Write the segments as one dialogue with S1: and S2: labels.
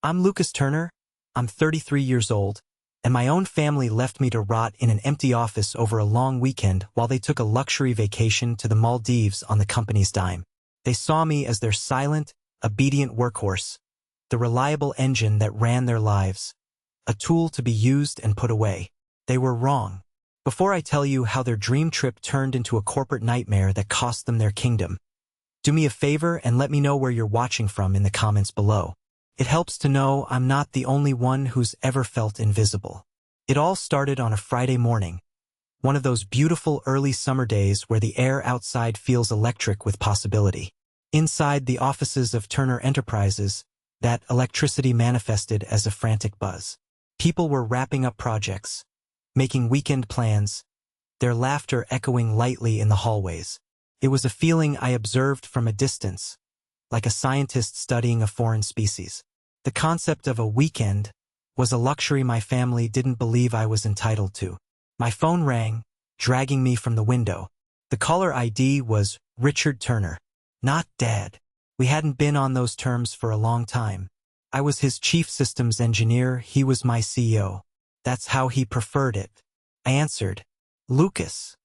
S1: I'm Lucas Turner. I'm 33 years old, and my own family left me to rot in an empty office over a long weekend while they took a luxury vacation to the Maldives on the company's dime. They saw me as their silent, obedient workhorse, the reliable engine that ran their lives, a tool to be used and put away. They were wrong. Before I tell you how their dream trip turned into a corporate nightmare that cost them their kingdom, do me a favor and let me know where you're watching from in the comments below. It helps to know I'm not the only one who's ever felt invisible. It all started on a Friday morning, one of those beautiful early summer days where the air outside feels electric with possibility. Inside the offices of Turner Enterprises, that electricity manifested as a frantic buzz. People were wrapping up projects, making weekend plans, their laughter echoing lightly in the hallways. It was a feeling I observed from a distance, like a scientist studying a foreign species. The concept of a weekend was a luxury my family didn't believe I was entitled to. My phone rang, dragging me from the window. The caller ID was Richard Turner, not Dad. We hadn't been on those terms for a long time. I was his chief systems engineer, he was my CEO. That's how he preferred it. I answered, "Lucas."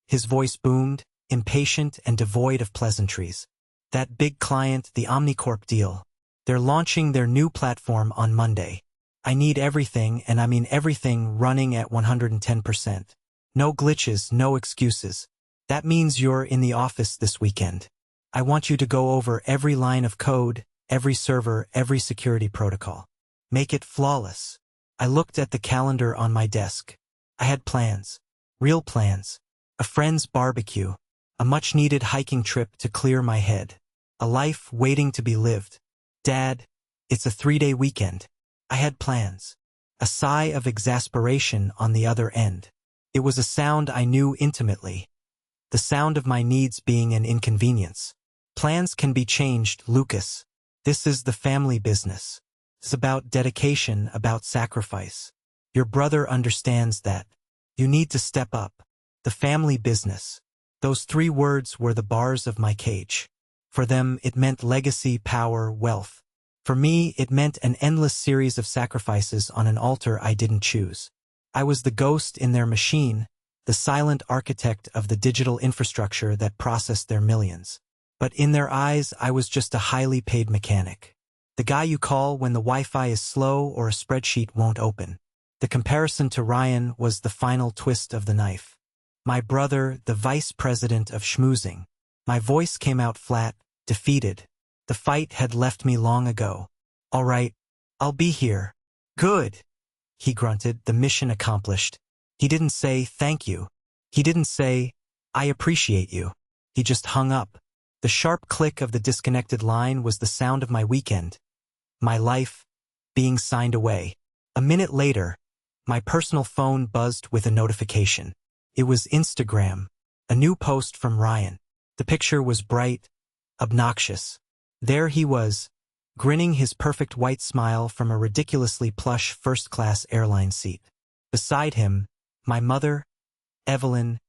S1: His voice boomed, impatient and devoid of pleasantries. "That big client, the Omnicorp deal. They're launching their new platform on Monday. I need everything, and I mean everything, running at 110%. No glitches, no excuses. That means you're in the office this weekend. I want you to go over every line of code, every server, every security protocol. Make it flawless." I looked at the calendar on my desk. I had plans, real plans, a friend's barbecue, a much-needed hiking trip to clear my head, a life waiting to be lived. "Dad, it's a 3-day weekend." I had plans. A sigh of exasperation on the other end. It was a sound I knew intimately, the sound of my needs being an inconvenience. "Plans can be changed, Lucas. This is the family business. It's about dedication, about sacrifice. Your brother understands that. You need to step up. The family business." Those 3 words were the bars of my cage. For them, it meant legacy, power, wealth. For me, it meant an endless series of sacrifices on an altar I didn't choose. I was the ghost in their machine, the silent architect of the digital infrastructure that processed their millions. But in their eyes, I was just a highly paid mechanic. The guy you call when the Wi-Fi is slow or a spreadsheet won't open. The comparison to Ryan was the final twist of the knife. My brother, the vice president of schmoozing. My voice came out flat, defeated. The fight had left me long ago. "All right, I'll be here." "Good," he grunted, the mission accomplished. He didn't say thank you. He didn't say, "I appreciate you." He just hung up. The sharp click of the disconnected line was the sound of my weekend, my life, being signed away. A minute later, my personal phone buzzed with a notification. It was Instagram, a new post from Ryan. The picture was bright, obnoxious. There he was, grinning his perfect white smile from a ridiculously plush first-class airline seat. Beside him, my mother, Evelyn,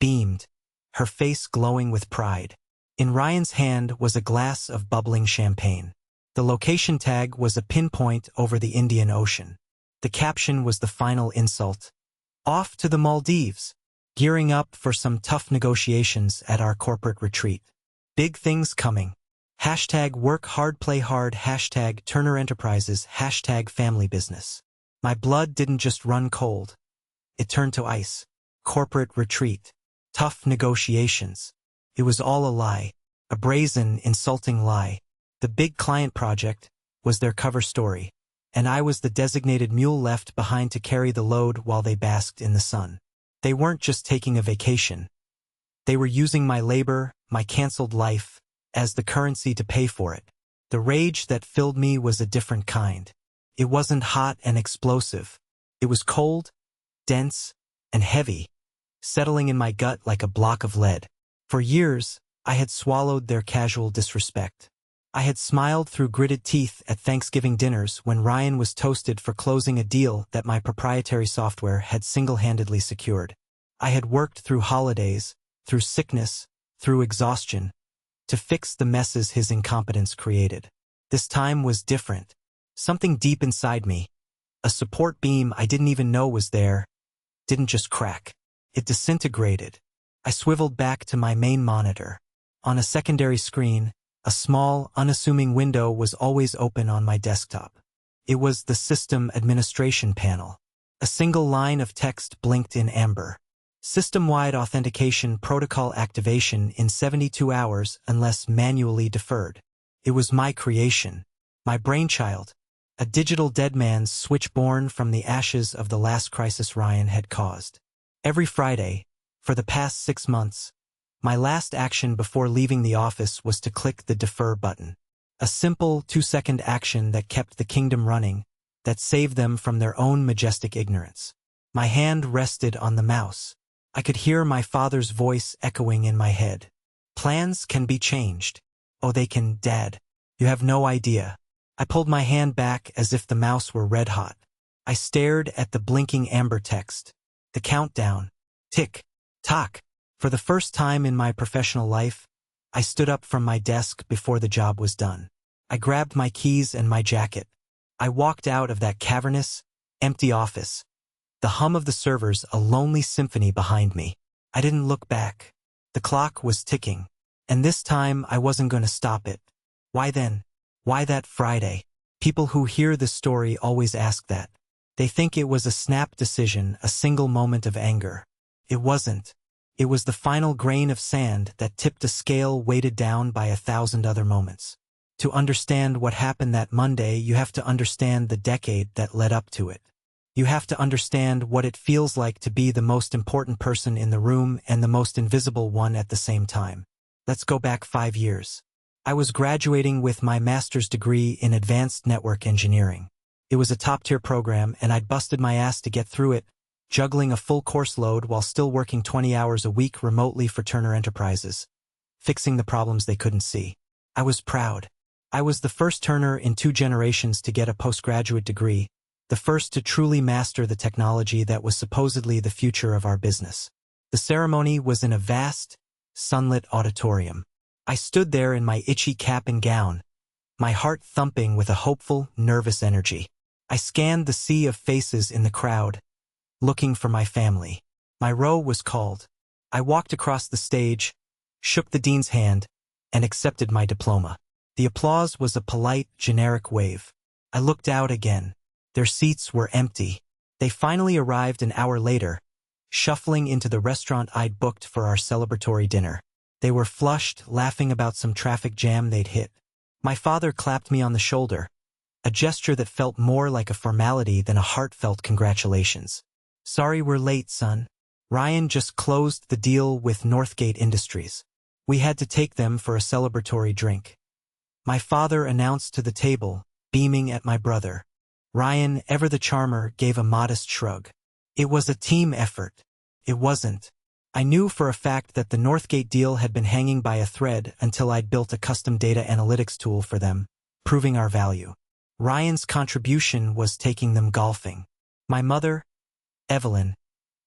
S1: beamed, her face glowing with pride. In Ryan's hand was a glass of bubbling champagne. The location tag was a pinpoint over the Indian Ocean. The caption was the final insult. "Off to the Maldives, gearing up for some tough negotiations at our corporate retreat. Big things coming. Hashtag work hard, play hard, hashtag Turner Enterprises, hashtag family business." My blood didn't just run cold. It turned to ice. Corporate retreat. Tough negotiations. It was all a lie, a brazen, insulting lie. The big client project was their cover story, and I was the designated mule left behind to carry the load while they basked in the sun. They weren't just taking a vacation. They were using my labor, my canceled life, as the currency to pay for it. The rage that filled me was a different kind. It wasn't hot and explosive. It was cold, dense, and heavy, settling in my gut like a block of lead. For years, I had swallowed their casual disrespect. I had smiled through gritted teeth at Thanksgiving dinners when Ryan was toasted for closing a deal that my proprietary software had single-handedly secured. I had worked through holidays, through sickness, through exhaustion, to fix the messes his incompetence created. This time was different. Something deep inside me, a support beam I didn't even know was there, didn't just crack. It disintegrated. I swiveled back to my main monitor. On a secondary screen, a small, unassuming window was always open on my desktop. It was the System Administration panel. A single line of text blinked in amber. System-wide authentication protocol activation in 72 hours unless manually deferred. It was my creation, my brainchild, a digital dead man's switch born from the ashes of the last crisis Ryan had caused. Every Friday, for the past 6 months, my last action before leaving the office was to click the defer button. A simple 2-second action that kept the kingdom running, that saved them from their own majestic ignorance. My hand rested on the mouse. I could hear my father's voice echoing in my head. Plans can be changed. Oh, they can, Dad. You have no idea. I pulled my hand back as if the mouse were red hot. I stared at the blinking amber text. The countdown. Tick. Tock. For the first time in my professional life, I stood up from my desk before the job was done. I grabbed my keys and my jacket. I walked out of that cavernous, empty office. The hum of the servers a lonely symphony behind me. I didn't look back. The clock was ticking. And this time I wasn't going to stop it. Why then? Why that Friday? People who hear this story always ask that. They think it was a snap decision, a single moment of anger. It wasn't. It was the final grain of sand that tipped a scale weighted down by 1,000 other moments. To understand what happened that Monday, you have to understand the decade that led up to it. You have to understand what it feels like to be the most important person in the room and the most invisible one at the same time. Let's go back 5 years. I was graduating with my master's degree in advanced network engineering. It was a top-tier program, and I'd busted my ass to get through it, juggling a full course load while still working 20 hours a week remotely for Turner Enterprises, fixing the problems they couldn't see. I was proud. I was the first Turner in 2 generations to get a postgraduate degree, the first to truly master the technology that was supposedly the future of our business. The ceremony was in a vast, sunlit auditorium. I stood there in my itchy cap and gown, my heart thumping with a hopeful, nervous energy. I scanned the sea of faces in the crowd, looking for my family. My row was called. I walked across the stage, shook the dean's hand, and accepted my diploma. The applause was a polite, generic wave. I looked out again. Their seats were empty. They finally arrived an hour later, shuffling into the restaurant I'd booked for our celebratory dinner. They were flushed, laughing about some traffic jam they'd hit. My father clapped me on the shoulder, a gesture that felt more like a formality than a heartfelt congratulations. Sorry we're late, son. Ryan just closed the deal with Northgate Industries. We had to take them for a celebratory drink. My father announced to the table, beaming at my brother. Ryan, ever the charmer, gave a modest shrug. It was a team effort. It wasn't. I knew for a fact that the Northgate deal had been hanging by a thread until I'd built a custom data analytics tool for them, proving our value. Ryan's contribution was taking them golfing. My mother, Evelyn,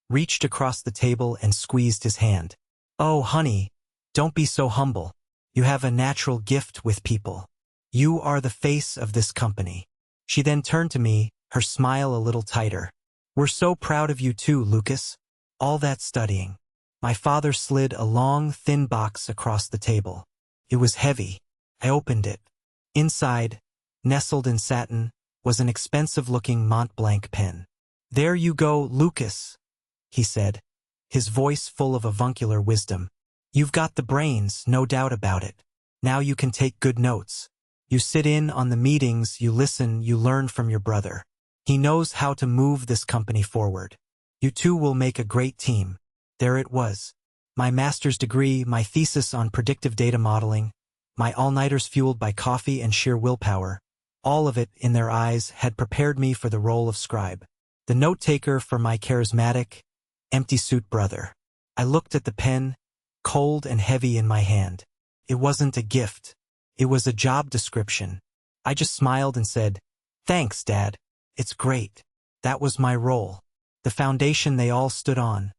S1: reached across the table and squeezed his hand. Oh, honey, don't be so humble. You have a natural gift with people. You are the face of this company. She then turned to me, her smile a little tighter. We're so proud of you too, Lucas. All that studying. My father slid a long, thin box across the table. It was heavy. I opened it. Inside, nestled in satin, was an expensive-looking Mont Blanc pen. There you go, Lucas, he said, his voice full of avuncular wisdom. You've got the brains, no doubt about it. Now you can take good notes. You sit in on the meetings, you listen, you learn from your brother. He knows how to move this company forward. You two will make a great team. There it was. My master's degree, my thesis on predictive data modeling, my all-nighters fueled by coffee and sheer willpower, all of it, in their eyes, had prepared me for the role of scribe, the note-taker for my charismatic, empty-suit brother. I looked at the pen, cold and heavy in my hand. It wasn't a gift. It was a job description. I just smiled and said, "Thanks, Dad. It's great." That was my role. The foundation they all stood on,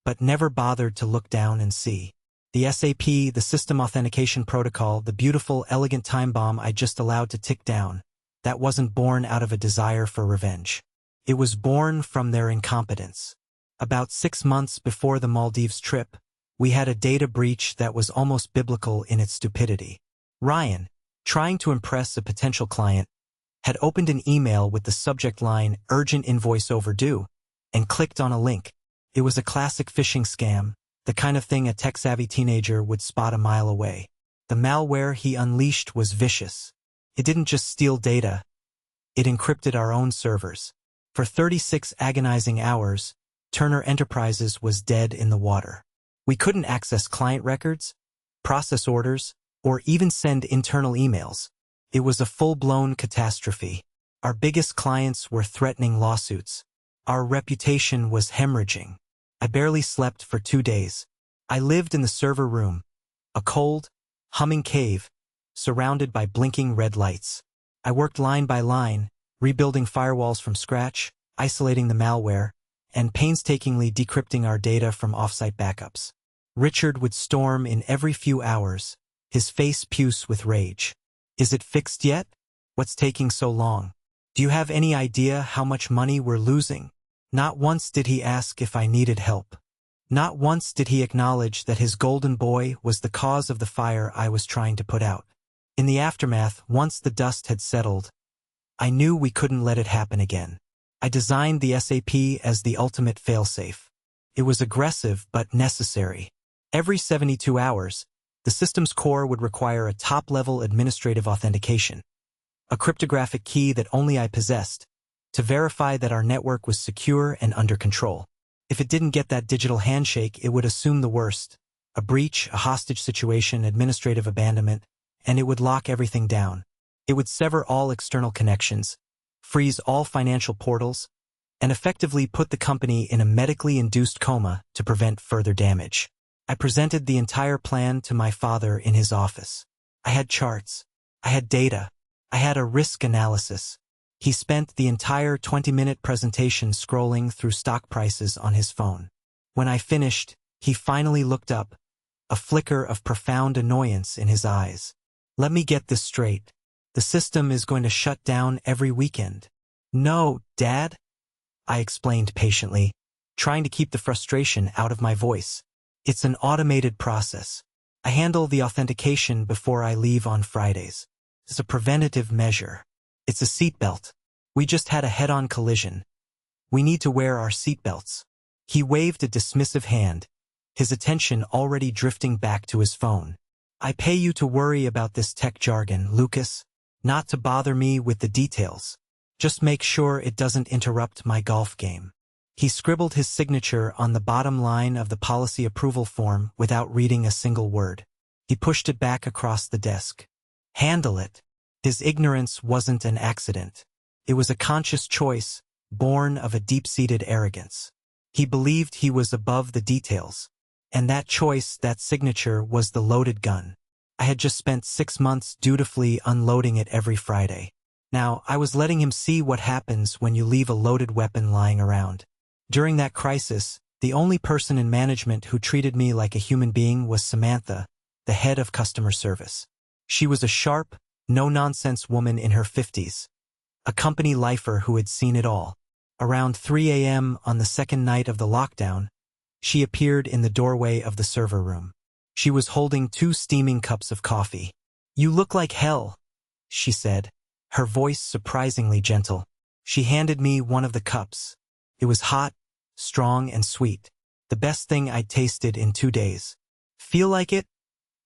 S1: but never bothered to look down and see. The SAP, the System Authentication Protocol, the beautiful, elegant time bomb I just allowed to tick down. that wasn't born out of a desire for revenge. It was born from their incompetence. About 6 months before the Maldives trip, we had a data breach that was almost biblical in its stupidity. Ryan, trying to impress a potential client, had opened an email with the subject line "Urgent Invoice Overdue" and clicked on a link. It was a classic phishing scam, the kind of thing a tech-savvy teenager would spot a mile away. The malware he unleashed was vicious. It didn't just steal data, it encrypted our own servers. For 36 agonizing hours, Turner Enterprises was dead in the water. We couldn't access client records, process orders, or even send internal emails. It was a full-blown catastrophe. Our biggest clients were threatening lawsuits. Our reputation was hemorrhaging. I barely slept for 2 days. I lived in the server room, a cold, humming cave, surrounded by blinking red lights. I worked line by line, rebuilding firewalls from scratch, isolating the malware, and painstakingly decrypting our data from offsite backups. Richard would storm in every few hours, his face puce with rage. "Is it fixed yet? What's taking so long? Do you have any idea how much money we're losing?" Not once did he ask if I needed help. Not once did he acknowledge that his golden boy was the cause of the fire I was trying to put out. In the aftermath, once the dust had settled, I knew we couldn't let it happen again. I designed the SAP as the ultimate failsafe. It was aggressive but necessary. Every 72 hours, the system's core would require a top-level administrative authentication, a cryptographic key that only I possessed, to verify that our network was secure and under control. If it didn't get that digital handshake, it would assume the worst: a breach, a hostage situation, administrative abandonment, and it would lock everything down. It would sever all external connections, freeze all financial portals, and effectively put the company in a medically induced coma to prevent further damage. I presented the entire plan to my father in his office. I had charts. I had data. I had a risk analysis. He spent the entire 20-minute presentation scrolling through stock prices on his phone. When I finished, he finally looked up, a flicker of profound annoyance in his eyes. "Let me get this straight. The system is going to shut down every weekend." "No, Dad," I explained patiently, trying to keep the frustration out of my voice. "It's an automated process. I handle the authentication before I leave on Fridays. It's a preventative measure. It's a seatbelt. We just had a head-on collision. We need to wear our seatbelts." He waved a dismissive hand, his attention already drifting back to his phone. "I pay you to worry about this tech jargon, Lucas, not to bother me with the details. Just make sure it doesn't interrupt my golf game." He scribbled his signature on the bottom line of the policy approval form without reading a single word. He pushed it back across the desk. "Handle it." His ignorance wasn't an accident. It was a conscious choice, born of a deep-seated arrogance. He believed he was above the details. And that choice, that signature, was the loaded gun. I had just spent 6 months dutifully unloading it every Friday. Now, I was letting him see what happens when you leave a loaded weapon lying around. During that crisis, the only person in management who treated me like a human being was Samantha, the head of customer service. She was a sharp, no-nonsense woman in her 50s, a company lifer who had seen it all. Around 3 a.m. on the second night of the lockdown, she appeared in the doorway of the server room. She was holding 2 steaming cups of coffee. "You look like hell," she said, her voice surprisingly gentle. She handed me one of the cups. It was hot, strong, and sweet, the best thing I'd tasted in 2 days. "Feel like it?"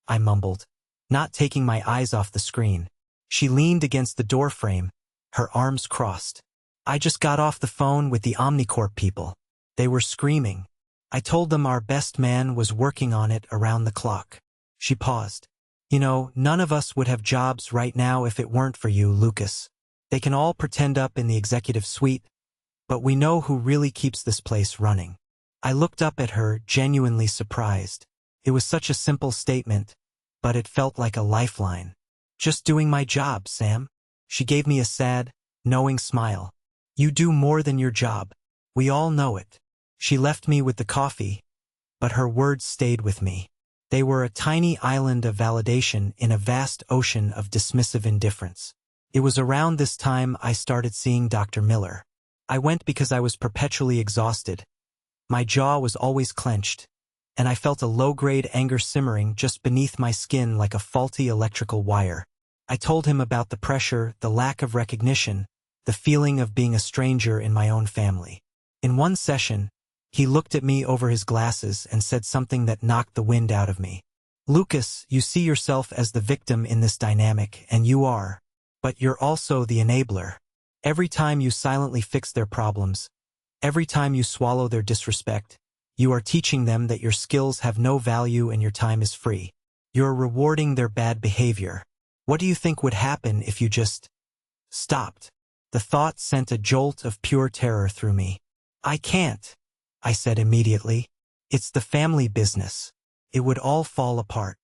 S1: I mumbled, not taking my eyes off the screen. She leaned against the doorframe, her arms crossed. "I just got off the phone with the Omnicorp people. They were screaming. I told them our best man was working on it around the clock." She paused. "You know, none of us would have jobs right now if it weren't for you, Lucas. They can all pretend up in the executive suite, but we know who really keeps this place running." I looked up at her, genuinely surprised. It was such a simple statement, but it felt like a lifeline. "Just doing my job, Sam." She gave me a sad, knowing smile. "You do more than your job. We all know it." She left me with the coffee, but her words stayed with me. They were a tiny island of validation in a vast ocean of dismissive indifference. It was around this time I started seeing Dr. Miller. I went because I was perpetually exhausted. My jaw was always clenched, and I felt a low-grade anger simmering just beneath my skin like a faulty electrical wire. I told him about the pressure, the lack of recognition, the feeling of being a stranger in my own family. In one session, he looked at me over his glasses and said something that knocked the wind out of me. "Lucas, you see yourself as the victim in this dynamic, and you are. But you're also the enabler. Every time you silently fix their problems, every time you swallow their disrespect, you are teaching them that your skills have no value and your time is free. You're rewarding their bad behavior. What do you think would happen if you just stopped?" The thought sent a jolt of pure terror through me. "I can't," I said immediately. "It's the family business. It would all fall apart."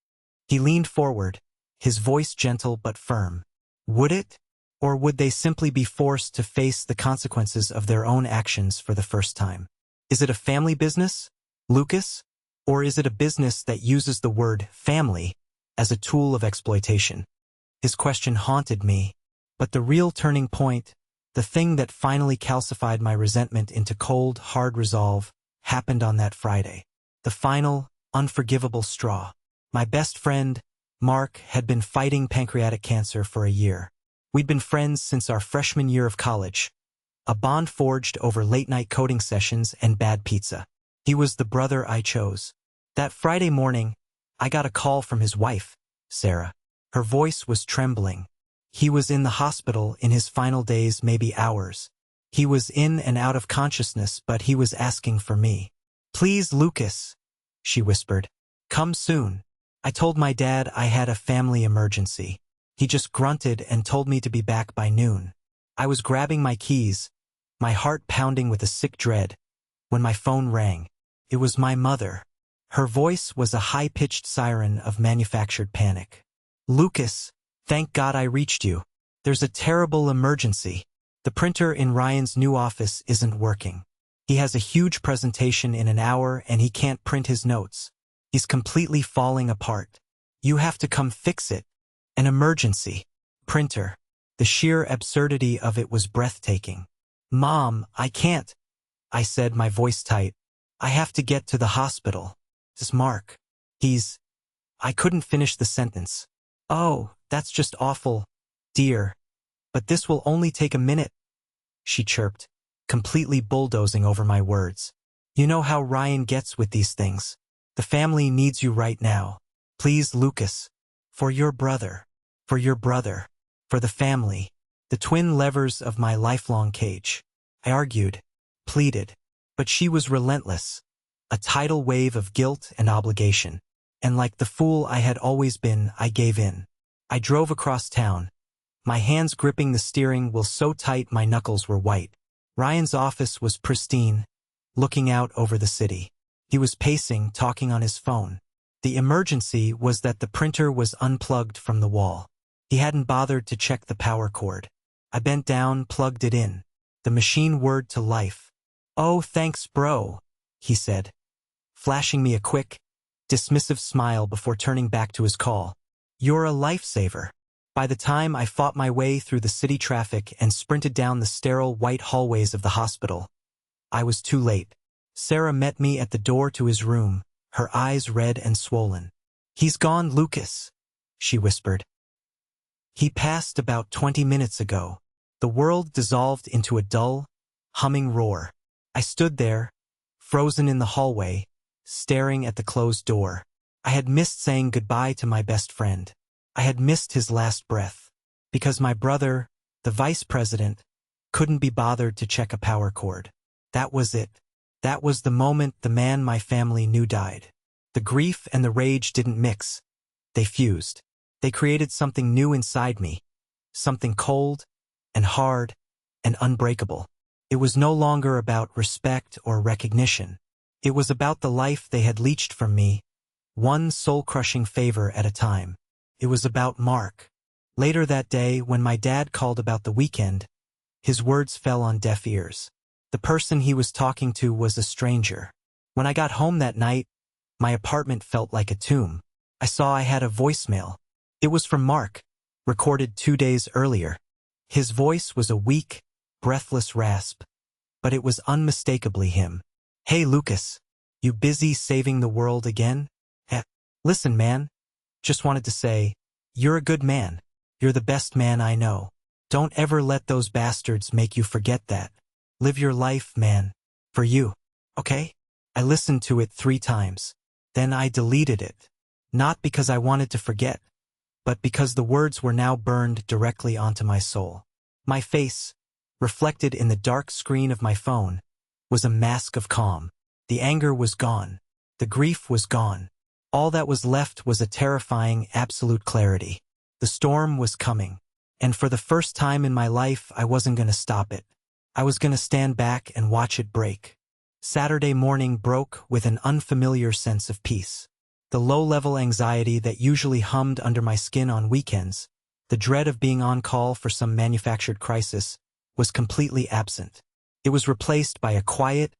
S1: He leaned forward, his voice gentle but firm. "Would it? Or would they simply be forced to face the consequences of their own actions for the first time? Is it a family business, Lucas? Or is it a business that uses the word family as a tool of exploitation?" His question haunted me, but the real turning point, the thing that finally calcified my resentment into cold, hard resolve, happened on that Friday. The final, unforgivable straw. My best friend, Mark, had been fighting pancreatic cancer for a year. We'd been friends since our freshman year of college, a bond forged over late-night coding sessions and bad pizza. He was the brother I chose. That Friday morning, I got a call from his wife, Sarah. Her voice was trembling. He was in the hospital in his final days, maybe hours. He was in and out of consciousness, but he was asking for me. "Please, Lucas," she whispered. "Come soon." I told my dad I had a family emergency. He just grunted and told me to be back by noon. I was grabbing my keys, my heart pounding with a sick dread, when my phone rang. It was my mother. Her voice was a high-pitched siren of manufactured panic. "Lucas, thank God I reached you. There's a terrible emergency. The printer in Ryan's new office isn't working. He has a huge presentation in an hour and he can't print his notes. He's completely falling apart. You have to come fix it. An emergency. Printer." The sheer absurdity of it was breathtaking. "Mom, I can't," I said, my voice tight. "I have to get to the hospital. This Mark. I couldn't finish the sentence. "Oh, that's just awful, dear. But this will only take a minute," she chirped, completely bulldozing over my words. "You know how Ryan gets with these things. The family needs you right now. Please, Lucas. For your brother. For your brother. For the family. The twin levers of my lifelong cage." I argued, pleaded, but she was relentless. A tidal wave of guilt and obligation. And like the fool I had always been, I gave in. I drove across town, my hands gripping the steering wheel so tight my knuckles were white. Ryan's office was pristine, looking out over the city. He was pacing, talking on his phone. The emergency was that the printer was unplugged from the wall. He hadn't bothered to check the power cord. I bent down, plugged it in. The machine whirred to life. "Oh, thanks, bro," he said, flashing me a quick, dismissive smile before turning back to his call. "You're a lifesaver." By the time I fought my way through the city traffic and sprinted down the sterile white hallways of the hospital, I was too late. Sarah met me at the door to his room, her eyes red and swollen. "He's gone, Lucas," she whispered. "He passed about 20 minutes ago." The world dissolved into a dull, humming roar. I stood there, frozen in the hallway, staring at the closed door. I had missed saying goodbye to my best friend. I had missed his last breath. Because my brother, the vice president, couldn't be bothered to check a power cord. That was it. That was the moment the man my family knew died. The grief and the rage didn't mix. They fused. They created something new inside me. Something cold and hard and unbreakable. It was no longer about respect or recognition. It was about the life they had leached from me, one soul-crushing favor at a time. It was about Mark. Later that day, when my dad called about the weekend, his words fell on deaf ears. The person he was talking to was a stranger. When I got home that night, my apartment felt like a tomb. I saw I had a voicemail. It was from Mark, recorded 2 days earlier. His voice was a weak, breathless rasp, but it was unmistakably him. "Hey, Lucas. You busy saving the world again?" Listen, man. Just wanted to say, you're a good man. You're the best man I know. Don't ever let those bastards make you forget that. Live your life, man. For you. Okay?" I listened to it 3 times. Then I deleted it. Not because I wanted to forget, but because the words were now burned directly onto my soul. My face, reflected in the dark screen of my phone, was a mask of calm. The anger was gone. The grief was gone. All that was left was a terrifying, absolute clarity. The storm was coming. And for the first time in my life, I wasn't going to stop it. I was going to stand back and watch it break. Saturday morning broke with an unfamiliar sense of peace. The low-level anxiety that usually hummed under my skin on weekends, the dread of being on call for some manufactured crisis, was completely absent. It was replaced by a quiet,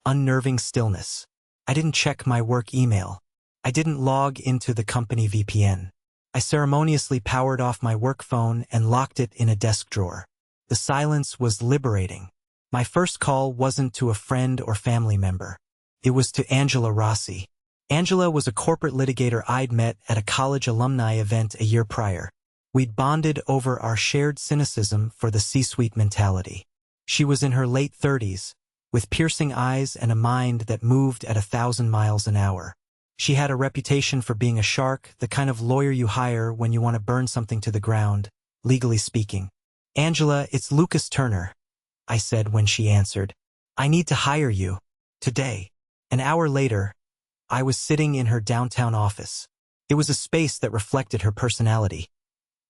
S1: unnerving stillness. I didn't check my work email. I didn't log into the company VPN. I ceremoniously powered off my work phone and locked it in a desk drawer. The silence was liberating. My first call wasn't to a friend or family member. It was to Angela Rossi. Angela was a corporate litigator I'd met at a college alumni event a year prior. We'd bonded over our shared cynicism for the C-suite mentality. She was in her late 30s, with piercing eyes and a mind that moved at 1,000 miles an hour. She had a reputation for being a shark, the kind of lawyer you hire when you want to burn something to the ground, legally speaking. "Angela, it's Lucas Turner," I said when she answered. "I need to hire you. Today." An hour later, I was sitting in her downtown office. It was a space that reflected her personality.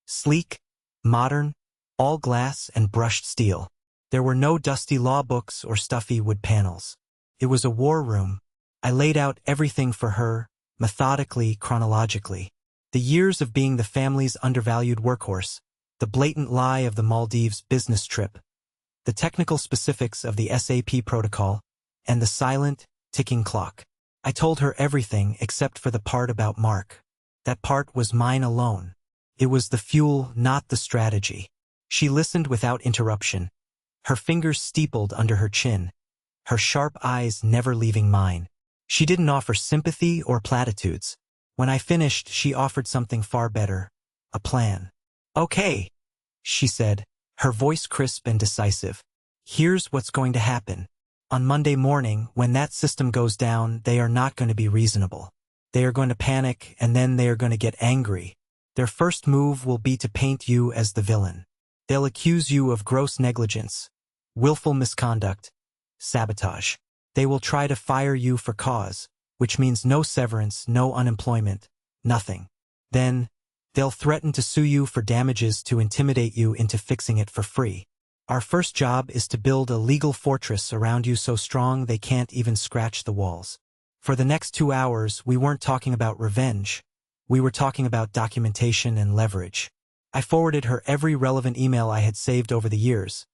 S1: Sleek, modern, all glass and brushed steel. There were no dusty law books or stuffy wood panels. It was a war room. I laid out everything for her, methodically, chronologically. The years of being the family's undervalued workhorse, the blatant lie of the Maldives business trip, the technical specifics of the SAP protocol, and the silent, ticking clock. I told her everything except for the part about Mark. That part was mine alone. It was the fuel, not the strategy. She listened without interruption, her fingers steepled under her chin, her sharp eyes never leaving mine. She didn't offer sympathy or platitudes. When I finished, she offered something far better, a plan. "Okay," she said, her voice crisp and decisive. "Here's what's going to happen. On Monday morning, when that system goes down, they are not going to be reasonable. They are going to panic, and then they are going to get angry. Their first move will be to paint you as the villain. They'll accuse you of gross negligence, willful misconduct, sabotage. They will try to fire you for cause, which means no severance, no unemployment, nothing. Then, they'll threaten to sue you for damages to intimidate you into fixing it for free. Our first job is to build a legal fortress around you so strong they can't even scratch the walls." For the next 2 hours, we weren't talking about revenge. We were talking about documentation and leverage. I forwarded her every relevant email I had saved over the years.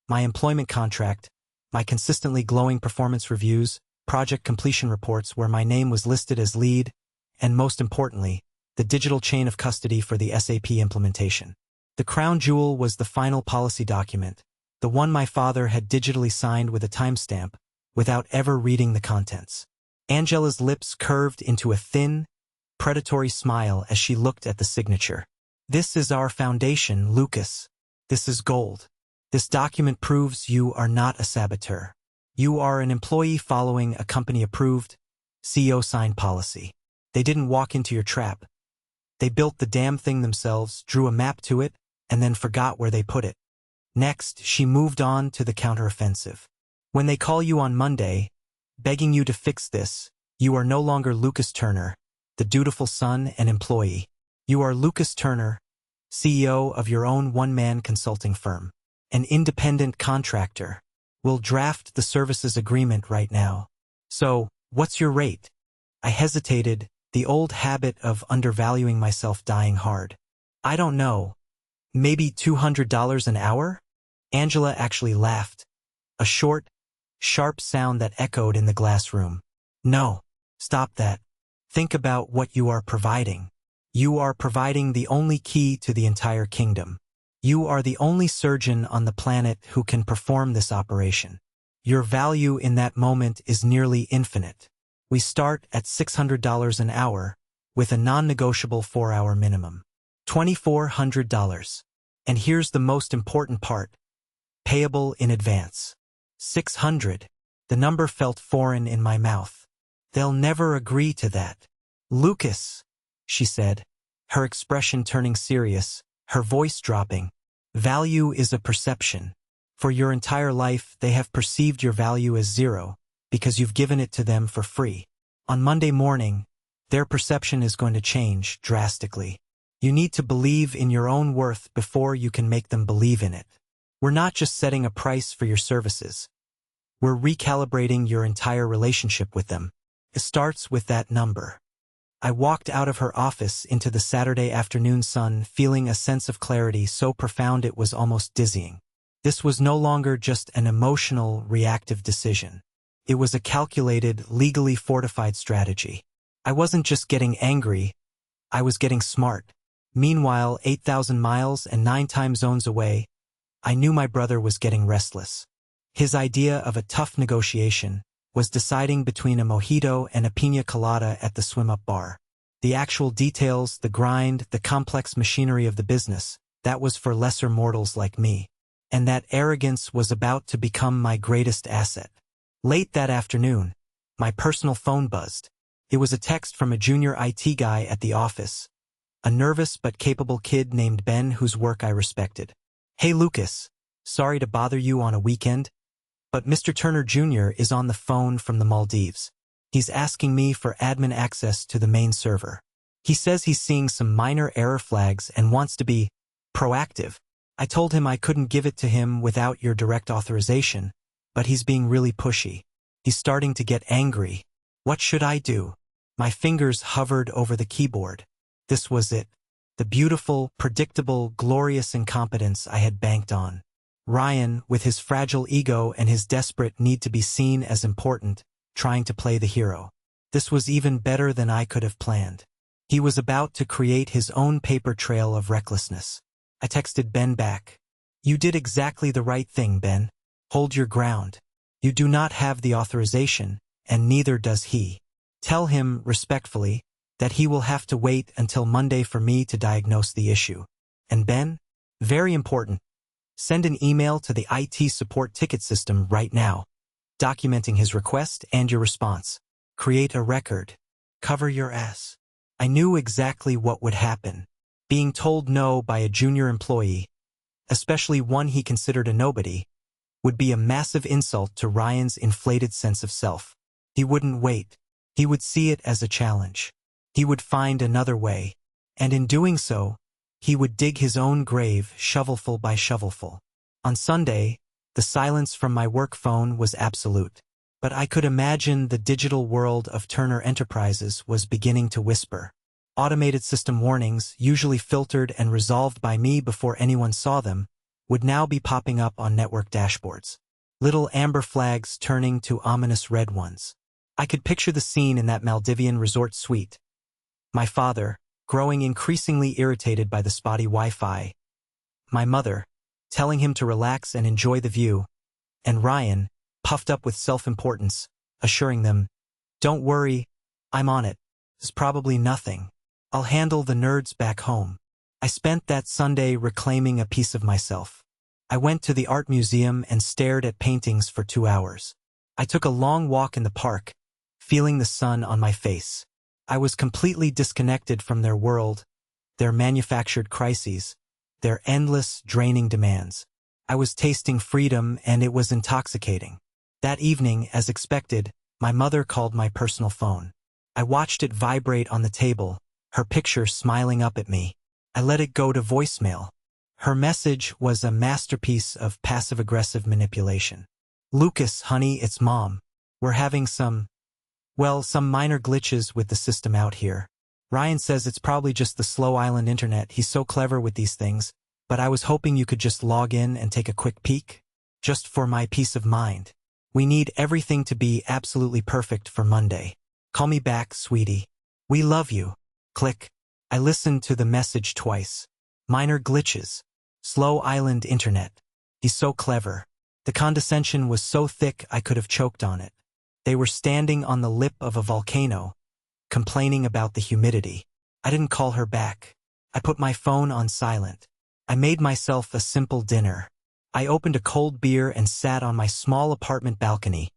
S1: My employment contract, my consistently glowing performance reviews, project completion reports where my name was listed as lead, and most importantly, the digital chain of custody for the SAP implementation. The crown jewel was the final policy document, the one my father had digitally signed with a timestamp, without ever reading the contents. Angela's lips curved into a thin, predatory smile as she looked at the signature. "This is our foundation, Lucas. This is gold. This document proves you are not a saboteur. You are an employee following a company-approved, CEO-signed policy. They didn't walk into your trap. They built the damn thing themselves, drew a map to it, and then forgot where they put it." Next, she moved on to the counteroffensive. "When they call you on Monday, begging you to fix this, you are no longer Lucas Turner, the dutiful son and employee. You are Lucas Turner, CEO of your own one-man consulting firm, an independent contractor. We'll draft the services agreement right now. So, what's your rate?" I hesitated, the old habit of undervaluing myself dying hard. "I don't know. Maybe $200 an hour?" Angela actually laughed, a short, sharp sound that echoed in the glass room. "No, stop that. Think about what you are providing. You are providing the only key to the entire kingdom. You are the only surgeon on the planet who can perform this operation. Your value in that moment is nearly infinite. We start at $600 an hour, with a non-negotiable 4-hour minimum. $2,400. And here's the most important part. Payable in advance. 600. The number felt foreign in my mouth. They'll never agree to that. Lucas, she said, her expression turning serious, her voice dropping. Value is a perception. For your entire life, they have perceived your value as zero, because you've given it to them for free. On Monday morning, their perception is going to change drastically. You need to believe in your own worth before you can make them believe in it. We're not just setting a price for your services. We're recalibrating your entire relationship with them. It starts with that number. I walked out of her office into the Saturday afternoon sun, feeling a sense of clarity so profound it was almost dizzying. This was no longer just an emotional, reactive decision. It was a calculated, legally fortified strategy. I wasn't just getting angry, I was getting smart. Meanwhile, 8,000 miles and 9 time zones away, I knew my brother was getting restless. His idea of a tough negotiation was deciding between a mojito and a piña colada at the swim-up bar. The actual details, the grind, the complex machinery of the business, that was for lesser mortals like me. And that arrogance was about to become my greatest asset. Late that afternoon, my personal phone buzzed. It was a text from a junior IT guy at the office, a nervous but capable kid named Ben whose work I respected. Hey Lucas, sorry to bother you on a weekend, but Mr. Turner Jr. is on the phone from the Maldives. He's asking me for admin access to the main server. He says he's seeing some minor error flags and wants to be proactive. I told him I couldn't give it to him without your direct authorization, but he's being really pushy. He's starting to get angry. What should I do? My fingers hovered over the keyboard. This was it. The beautiful, predictable, glorious incompetence I had banked on. Ryan, with his fragile ego and his desperate need to be seen as important, trying to play the hero. This was even better than I could have planned. He was about to create his own paper trail of recklessness. I texted Ben back. You did exactly the right thing, Ben. Hold your ground. You do not have the authorization, and neither does he. Tell him, respectfully, that he will have to wait until Monday for me to diagnose the issue. And Ben, very important, send an email to the IT support ticket system right now, documenting his request and your response. Create a record. Cover your ass. I knew exactly what would happen. Being told no by a junior employee, especially one he considered a nobody, would be a massive insult to Ryan's inflated sense of self. He wouldn't wait. He would see it as a challenge. He would find another way, and in doing so, he would dig his own grave shovelful by shovelful. On Sunday, the silence from my work phone was absolute, but I could imagine the digital world of Turner Enterprises was beginning to whisper. Automated system warnings, usually filtered and resolved by me before anyone saw them, would now be popping up on network dashboards. Little amber flags turning to ominous red ones. I could picture the scene in that Maldivian resort suite. My father, growing increasingly irritated by the spotty Wi-Fi. My mother, telling him to relax and enjoy the view. And Ryan, puffed up with self-importance, assuring them, "Don't worry, I'm on it. It's probably nothing. I'll handle the nerds back home." I spent that Sunday reclaiming a piece of myself. I went to the art museum and stared at paintings for 2 hours. I took a long walk in the park, feeling the sun on my face. I was completely disconnected from their world, their manufactured crises, their endless, draining demands. I was tasting freedom, and it was intoxicating. That evening, as expected, my mother called my personal phone. I watched it vibrate on the table, her picture smiling up at me. I let it go to voicemail. Her message was a masterpiece of passive-aggressive manipulation. "Lucas, honey, it's Mom. We're having some minor glitches with the system out here. Ryan says it's probably just the slow island internet. He's so clever with these things, but I was hoping you could just log in and take a quick peek. Just for my peace of mind. We need everything to be absolutely perfect for Monday. Call me back, sweetie. We love you." Click. I listened to the message twice. Minor glitches. Slow island internet. He's so clever. The condescension was so thick I could have choked on it. They were standing on the lip of a volcano, complaining about the humidity. I didn't call her back. I put my phone on silent. I made myself a simple dinner. I opened a cold beer and sat on my small apartment balcony,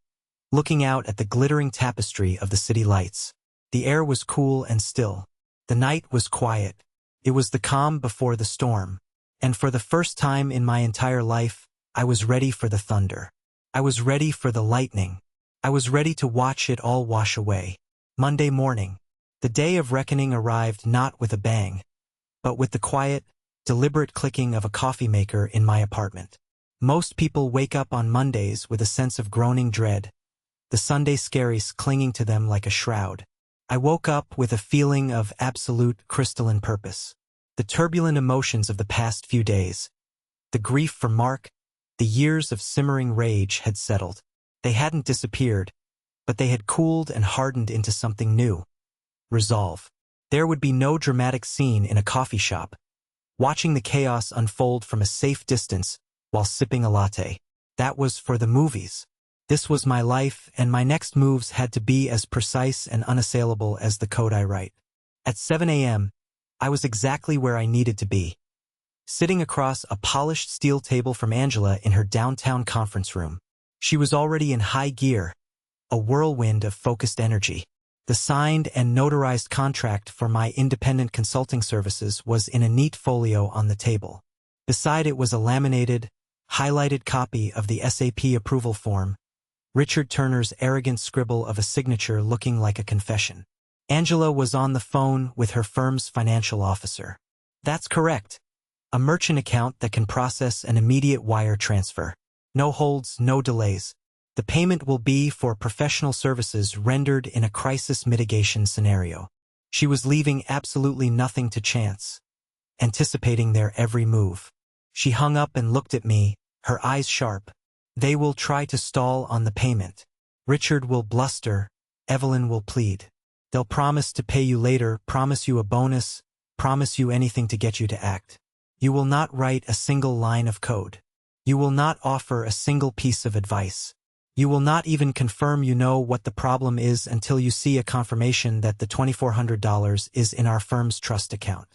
S1: looking out at the glittering tapestry of the city lights. The air was cool and still. The night was quiet. It was the calm before the storm. And for the first time in my entire life, I was ready for the thunder. I was ready for the lightning. I was ready to watch it all wash away. Monday morning. The day of reckoning arrived not with a bang, but with the quiet, deliberate clicking of a coffee maker in my apartment. Most people wake up on Mondays with a sense of groaning dread, the Sunday scaries clinging to them like a shroud. I woke up with a feeling of absolute crystalline purpose. The turbulent emotions of the past few days, the grief for Mark, the years of simmering rage had settled. They hadn't disappeared, but they had cooled and hardened into something new. Resolve. There would be no dramatic scene in a coffee shop, watching the chaos unfold from a safe distance while sipping a latte. That was for the movies. This was my life, and my next moves had to be as precise and unassailable as the code I write. At 7 a.m., I was exactly where I needed to be, sitting across a polished steel table from Angela in her downtown conference room. She was already in high gear, a whirlwind of focused energy. The signed and notarized contract for my independent consulting services was in a neat folio on the table. Beside it was a laminated, highlighted copy of the SAP approval form, Richard Turner's arrogant scribble of a signature looking like a confession. Angela was on the phone with her firm's financial officer. That's correct. A merchant account that can process an immediate wire transfer. No holds, no delays. The payment will be for professional services rendered in a crisis mitigation scenario. She was leaving absolutely nothing to chance, anticipating their every move. She hung up and looked at me, her eyes sharp. They will try to stall on the payment. Richard will bluster. Evelyn will plead. They'll promise to pay you later, promise you a bonus, promise you anything to get you to act. You will not write a single line of code. You will not offer a single piece of advice. You will not even confirm you know what the problem is until you see a confirmation that the $2,400 is in our firm's trust account.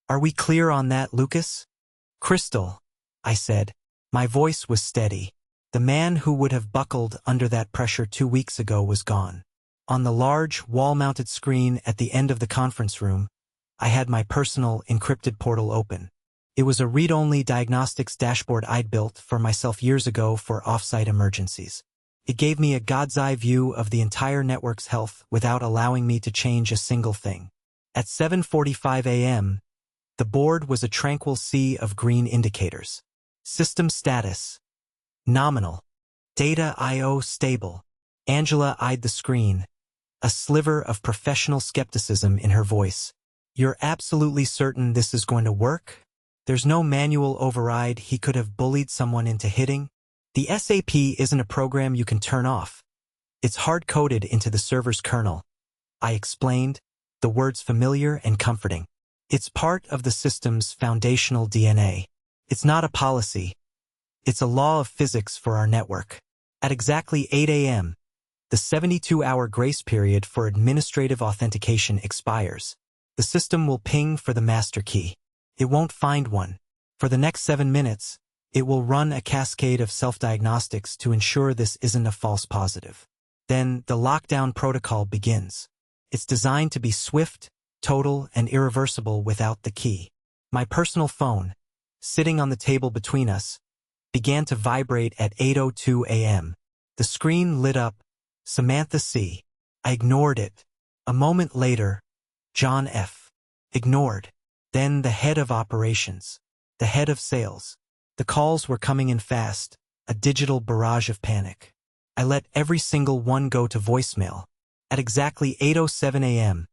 S1: Are we clear on that, Lucas? Crystal, I said. My voice was steady. The man who would have buckled under that pressure 2 weeks ago was gone. On the large, wall-mounted screen at the end of the conference room, I had my personal encrypted portal open. It was a read-only diagnostics dashboard I'd built for myself years ago for off-site emergencies. It gave me a god's-eye view of the entire network's health without allowing me to change a single thing. At 7:45 a.m., the board was a tranquil sea of green indicators. System status. Nominal. Data I/O stable. Angela eyed the screen, a sliver of professional skepticism in her voice. You're absolutely certain this is going to work? There's no manual override he could have bullied someone into hitting? The SAP isn't a program you can turn off. It's hard-coded into the server's kernel. I explained, the words familiar and comforting. It's part of the system's foundational DNA. It's not a policy. It's a law of physics for our network. At exactly 8 a.m., the 72-hour grace period for administrative authentication expires. The system will ping for the master key. It won't find one. For the next 7 minutes, it will run a cascade of self-diagnostics to ensure this isn't a false positive. Then the lockdown protocol begins. It's designed to be swift, total, and irreversible without the key. My personal phone, sitting on the table between us, began to vibrate at 8:02 a.m. The screen lit up, Samantha C. I ignored it. A moment later, John F. Ignored. Then the head of operations, the head of sales. The calls were coming in fast, a digital barrage of panic. I let every single one go to voicemail. At exactly 8:07 a.m.,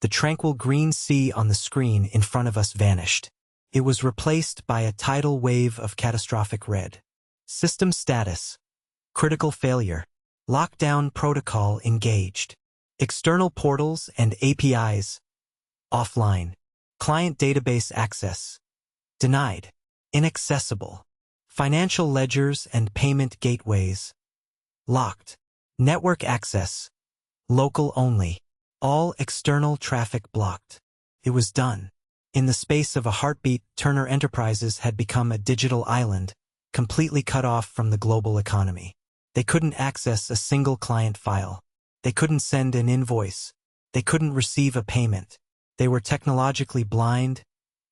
S1: the tranquil green sea on the screen in front of us vanished. It was replaced by a tidal wave of catastrophic red. System status. Critical failure. Lockdown protocol engaged. External portals and APIs offline. Client database access denied. Inaccessible. Financial ledgers and payment gateways. Locked. Network access. Local only. All external traffic blocked. It was done. In the space of a heartbeat, Turner Enterprises had become a digital island, completely cut off from the global economy. They couldn't access a single client file. They couldn't send an invoice. They couldn't receive a payment. They were technologically blind,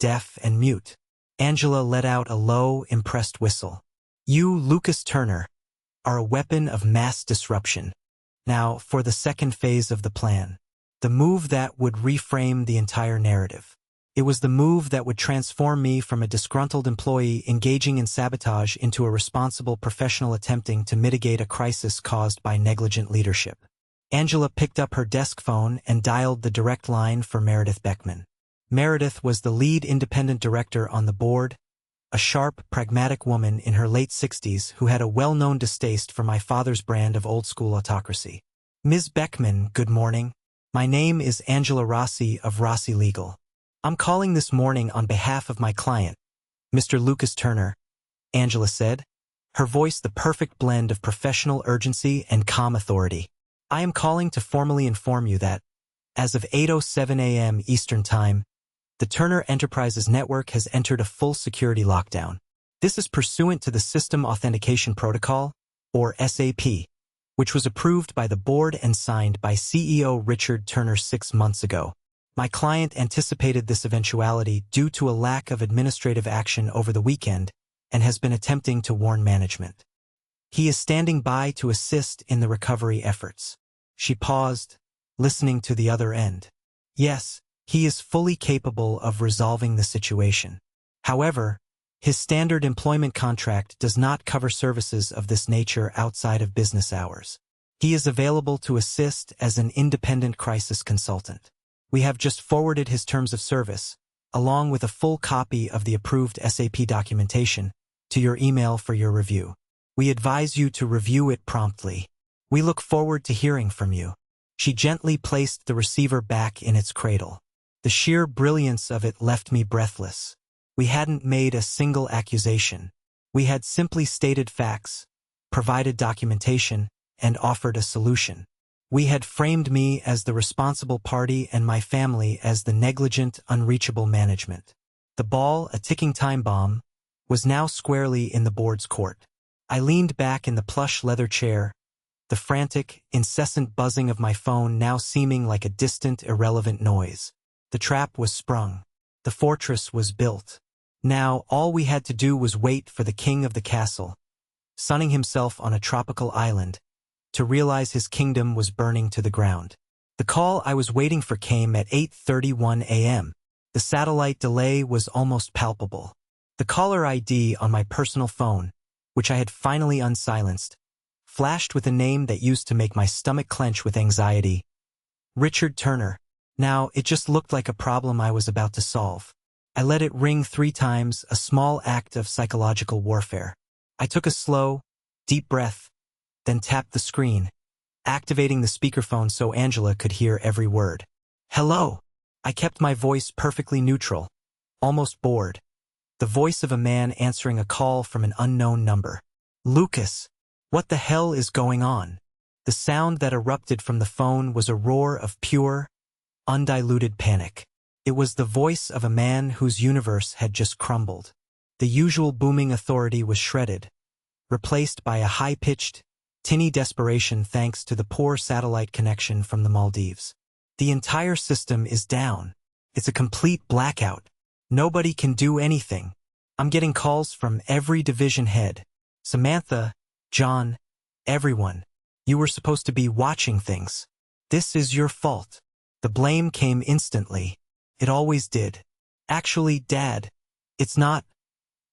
S1: deaf, and mute. Angela let out a low, impressed whistle. You, Lucas Turner, are a weapon of mass disruption. Now, for the second phase of the plan. The move that would reframe the entire narrative. It was the move that would transform me from a disgruntled employee engaging in sabotage into a responsible professional attempting to mitigate a crisis caused by negligent leadership. Angela picked up her desk phone and dialed the direct line for Meredith Beckman. Meredith was the lead independent director on the board, a sharp, pragmatic woman in her late 60s who had a well-known distaste for my father's brand of old-school autocracy. Ms. Beckman, good morning. My name is Angela Rossi of Rossi Legal. I'm calling this morning on behalf of my client, Mr. Lucas Turner, Angela said, her voice the perfect blend of professional urgency and calm authority. I am calling to formally inform you that, as of 8:07 a.m. Eastern Time, the Turner Enterprises network has entered a full security lockdown. This is pursuant to the System Authentication Protocol, or SAP, which was approved by the board and signed by CEO Richard Turner 6 months ago. My client anticipated this eventuality due to a lack of administrative action over the weekend and has been attempting to warn management. He is standing by to assist in the recovery efforts. She paused, listening to the other end. Yes, he is fully capable of resolving the situation. However, his standard employment contract does not cover services of this nature outside of business hours. He is available to assist as an independent crisis consultant. We have just forwarded his terms of service, along with a full copy of the approved SAP documentation, to your email for your review. We advise you to review it promptly. We look forward to hearing from you. She gently placed the receiver back in its cradle. The sheer brilliance of it left me breathless. We hadn't made a single accusation. We had simply stated facts, provided documentation, and offered a solution. We had framed me as the responsible party and my family as the negligent, unreachable management. The ball, a ticking time bomb, was now squarely in the board's court. I leaned back in the plush leather chair, the frantic, incessant buzzing of my phone now seeming like a distant, irrelevant noise. The trap was sprung. The fortress was built. Now, all we had to do was wait for the king of the castle, sunning himself on a tropical island, to realize his kingdom was burning to the ground. The call I was waiting for came at 8:31 a.m. The satellite delay was almost palpable. The caller ID on my personal phone, which I had finally unsilenced, flashed with a name that used to make my stomach clench with anxiety. Richard Turner. Now, it just looked like a problem I was about to solve. I let it ring 3 times, a small act of psychological warfare. I took a slow, deep breath, then tapped the screen, activating the speakerphone so Angela could hear every word. Hello. I kept my voice perfectly neutral, almost bored. The voice of a man answering a call from an unknown number. Lucas, what the hell is going on? The sound that erupted from the phone was a roar of pure, undiluted panic. It was the voice of a man whose universe had just crumbled. The usual booming authority was shredded, replaced by a high-pitched, tinny desperation thanks to the poor satellite connection from the Maldives. The entire system is down. It's a complete blackout. Nobody can do anything. I'm getting calls from every division head. Samantha, John, everyone. You were supposed to be watching things. This is your fault. The blame came instantly. It always did. Actually, Dad, it's not,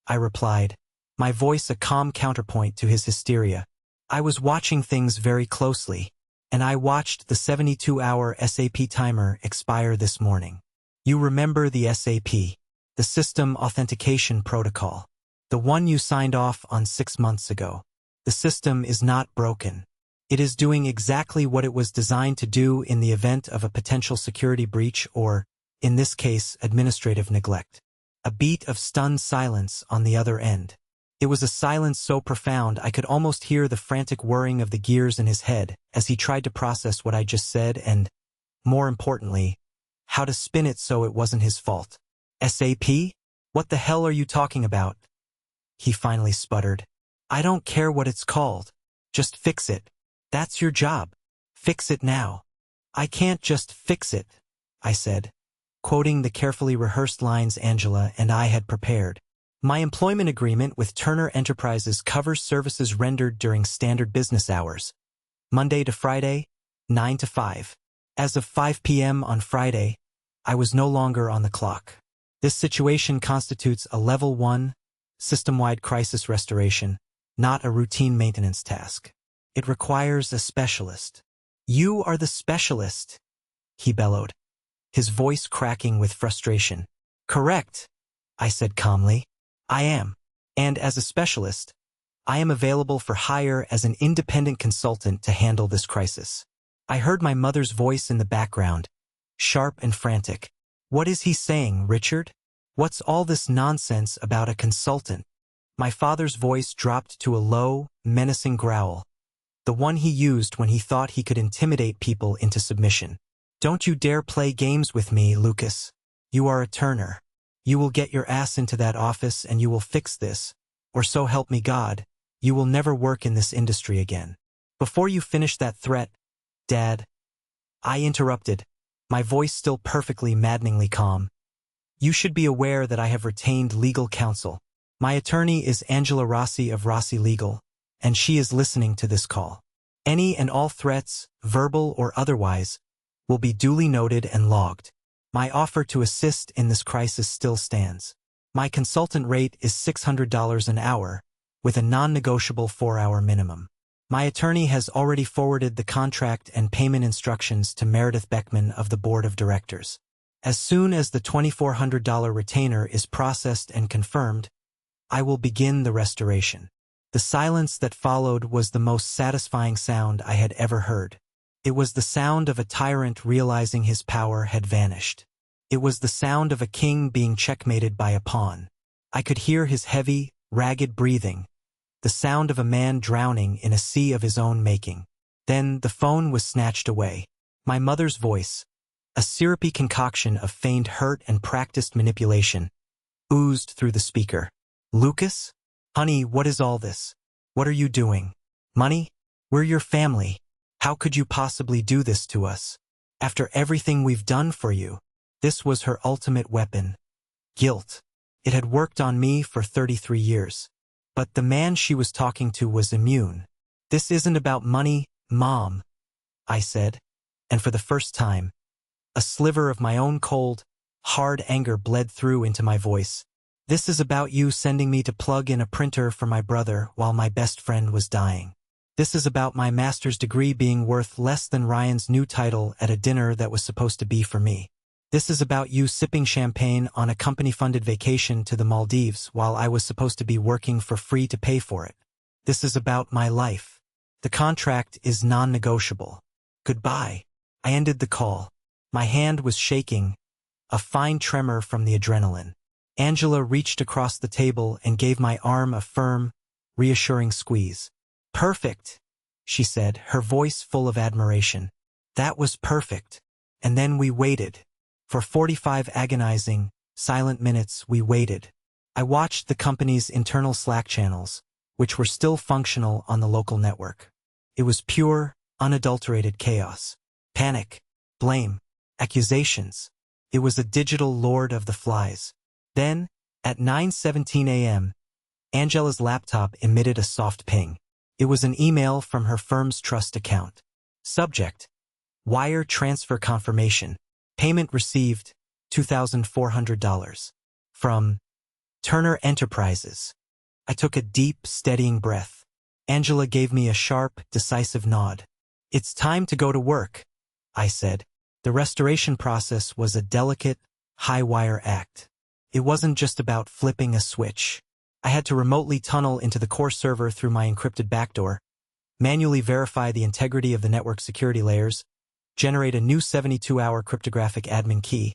S1: I replied, my voice a calm counterpoint to his hysteria. I was watching things very closely, and I watched the 72-hour SAP timer expire this morning. You remember the SAP, the System Authentication Protocol, the one you signed off on 6 months ago. The system is not broken. It is doing exactly what it was designed to do in the event of a potential security breach or, in this case, administrative neglect. A beat of stunned silence on the other end. It was a silence so profound I could almost hear the frantic whirring of the gears in his head as he tried to process what I just said and, more importantly, how to spin it so it wasn't his fault. SAP? What the hell are you talking about? He finally sputtered. I don't care what it's called. Just fix it. That's your job. Fix it now. I can't just fix it, I said, quoting the carefully rehearsed lines Angela and I had prepared. My employment agreement with Turner Enterprises covers services rendered during standard business hours, Monday to Friday, 9 to 5. As of 5 p.m. on Friday, I was no longer on the clock. This situation constitutes a Level 1, system-wide crisis restoration, not a routine maintenance task. It requires a specialist. You are the specialist, he bellowed, his voice cracking with frustration. Correct, I said calmly. I am. And as a specialist, I am available for hire as an independent consultant to handle this crisis. I heard my mother's voice in the background, sharp and frantic. What is he saying, Richard? What's all this nonsense about a consultant? My father's voice dropped to a low, menacing growl, the one he used when he thought he could intimidate people into submission. Don't you dare play games with me, Lucas. You are a Turner. You will get your ass into that office and you will fix this, or so help me God, you will never work in this industry again. Before you finish that threat, Dad, I interrupted, my voice still perfectly maddeningly calm. You should be aware that I have retained legal counsel. My attorney is Angela Rossi of Rossi Legal, and she is listening to this call. Any and all threats, verbal or otherwise, will be duly noted and logged. My offer to assist in this crisis still stands. My consultant rate is $600 an hour, with a non-negotiable 4-hour minimum. My attorney has already forwarded the contract and payment instructions to Meredith Beckman of the Board of Directors. As soon as the $2,400 retainer is processed and confirmed, I will begin the restoration. The silence that followed was the most satisfying sound I had ever heard. It was the sound of a tyrant realizing his power had vanished. It was the sound of a king being checkmated by a pawn. I could hear his heavy, ragged breathing, the sound of a man drowning in a sea of his own making. Then the phone was snatched away. My mother's voice, a syrupy concoction of feigned hurt and practiced manipulation, oozed through the speaker. Lucas? Honey, what is all this? What are you doing? Money? We're your family. How could you possibly do this to us? After everything we've done for you. This was her ultimate weapon. Guilt. It had worked on me for 33 years. But the man she was talking to was immune. This isn't about money, Mom, I said, and for the first time, a sliver of my own cold, hard anger bled through into my voice. This is about you sending me to plug in a printer for my brother while my best friend was dying. This is about my master's degree being worth less than Ryan's new title at a dinner that was supposed to be for me. This is about you sipping champagne on a company-funded vacation to the Maldives while I was supposed to be working for free to pay for it. This is about my life. The contract is non-negotiable. Goodbye. I ended the call. My hand was shaking, a fine tremor from the adrenaline. Angela reached across the table and gave my arm a firm, reassuring squeeze. Perfect, she said, her voice full of admiration. That was perfect. And then we waited. For 45 agonizing, silent minutes we waited. I watched the company's internal Slack channels, which were still functional on the local network. It was pure, unadulterated chaos. Panic, blame, accusations. It was a digital Lord of the Flies. Then, at 9:17 a.m., Angela's laptop emitted a soft ping. It was an email from her firm's trust account. Subject: Wire transfer confirmation. Payment received, $2,400. From Turner Enterprises. I took a deep, steadying breath. Angela gave me a sharp, decisive nod. It's time to go to work, I said. The restoration process was a delicate, high-wire act. It wasn't just about flipping a switch. I had to remotely tunnel into the core server through my encrypted backdoor, manually verify the integrity of the network security layers, generate a new 72-hour cryptographic admin key,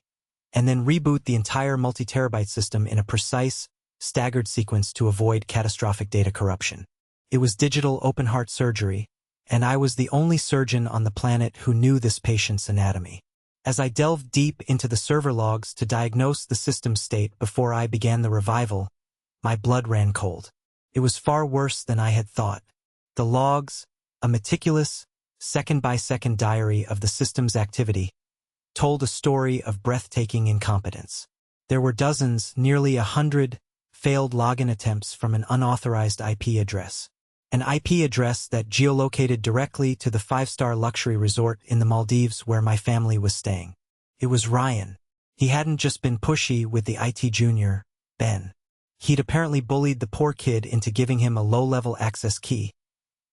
S1: and then reboot the entire multi-terabyte system in a precise, staggered sequence to avoid catastrophic data corruption. It was digital open-heart surgery, and I was the only surgeon on the planet who knew this patient's anatomy. As I delved deep into the server logs to diagnose the system's state before I began the revival, my blood ran cold. It was far worse than I had thought. The logs, a meticulous, second-by-second diary of the system's activity, told a story of breathtaking incompetence. There were dozens, nearly 100, failed login attempts from an unauthorized IP address. An IP address that geolocated directly to the 5-star luxury resort in the Maldives where my family was staying. It was Ryan. He hadn't just been pushy with the IT junior, Ben. He'd apparently bullied the poor kid into giving him a low-level access key,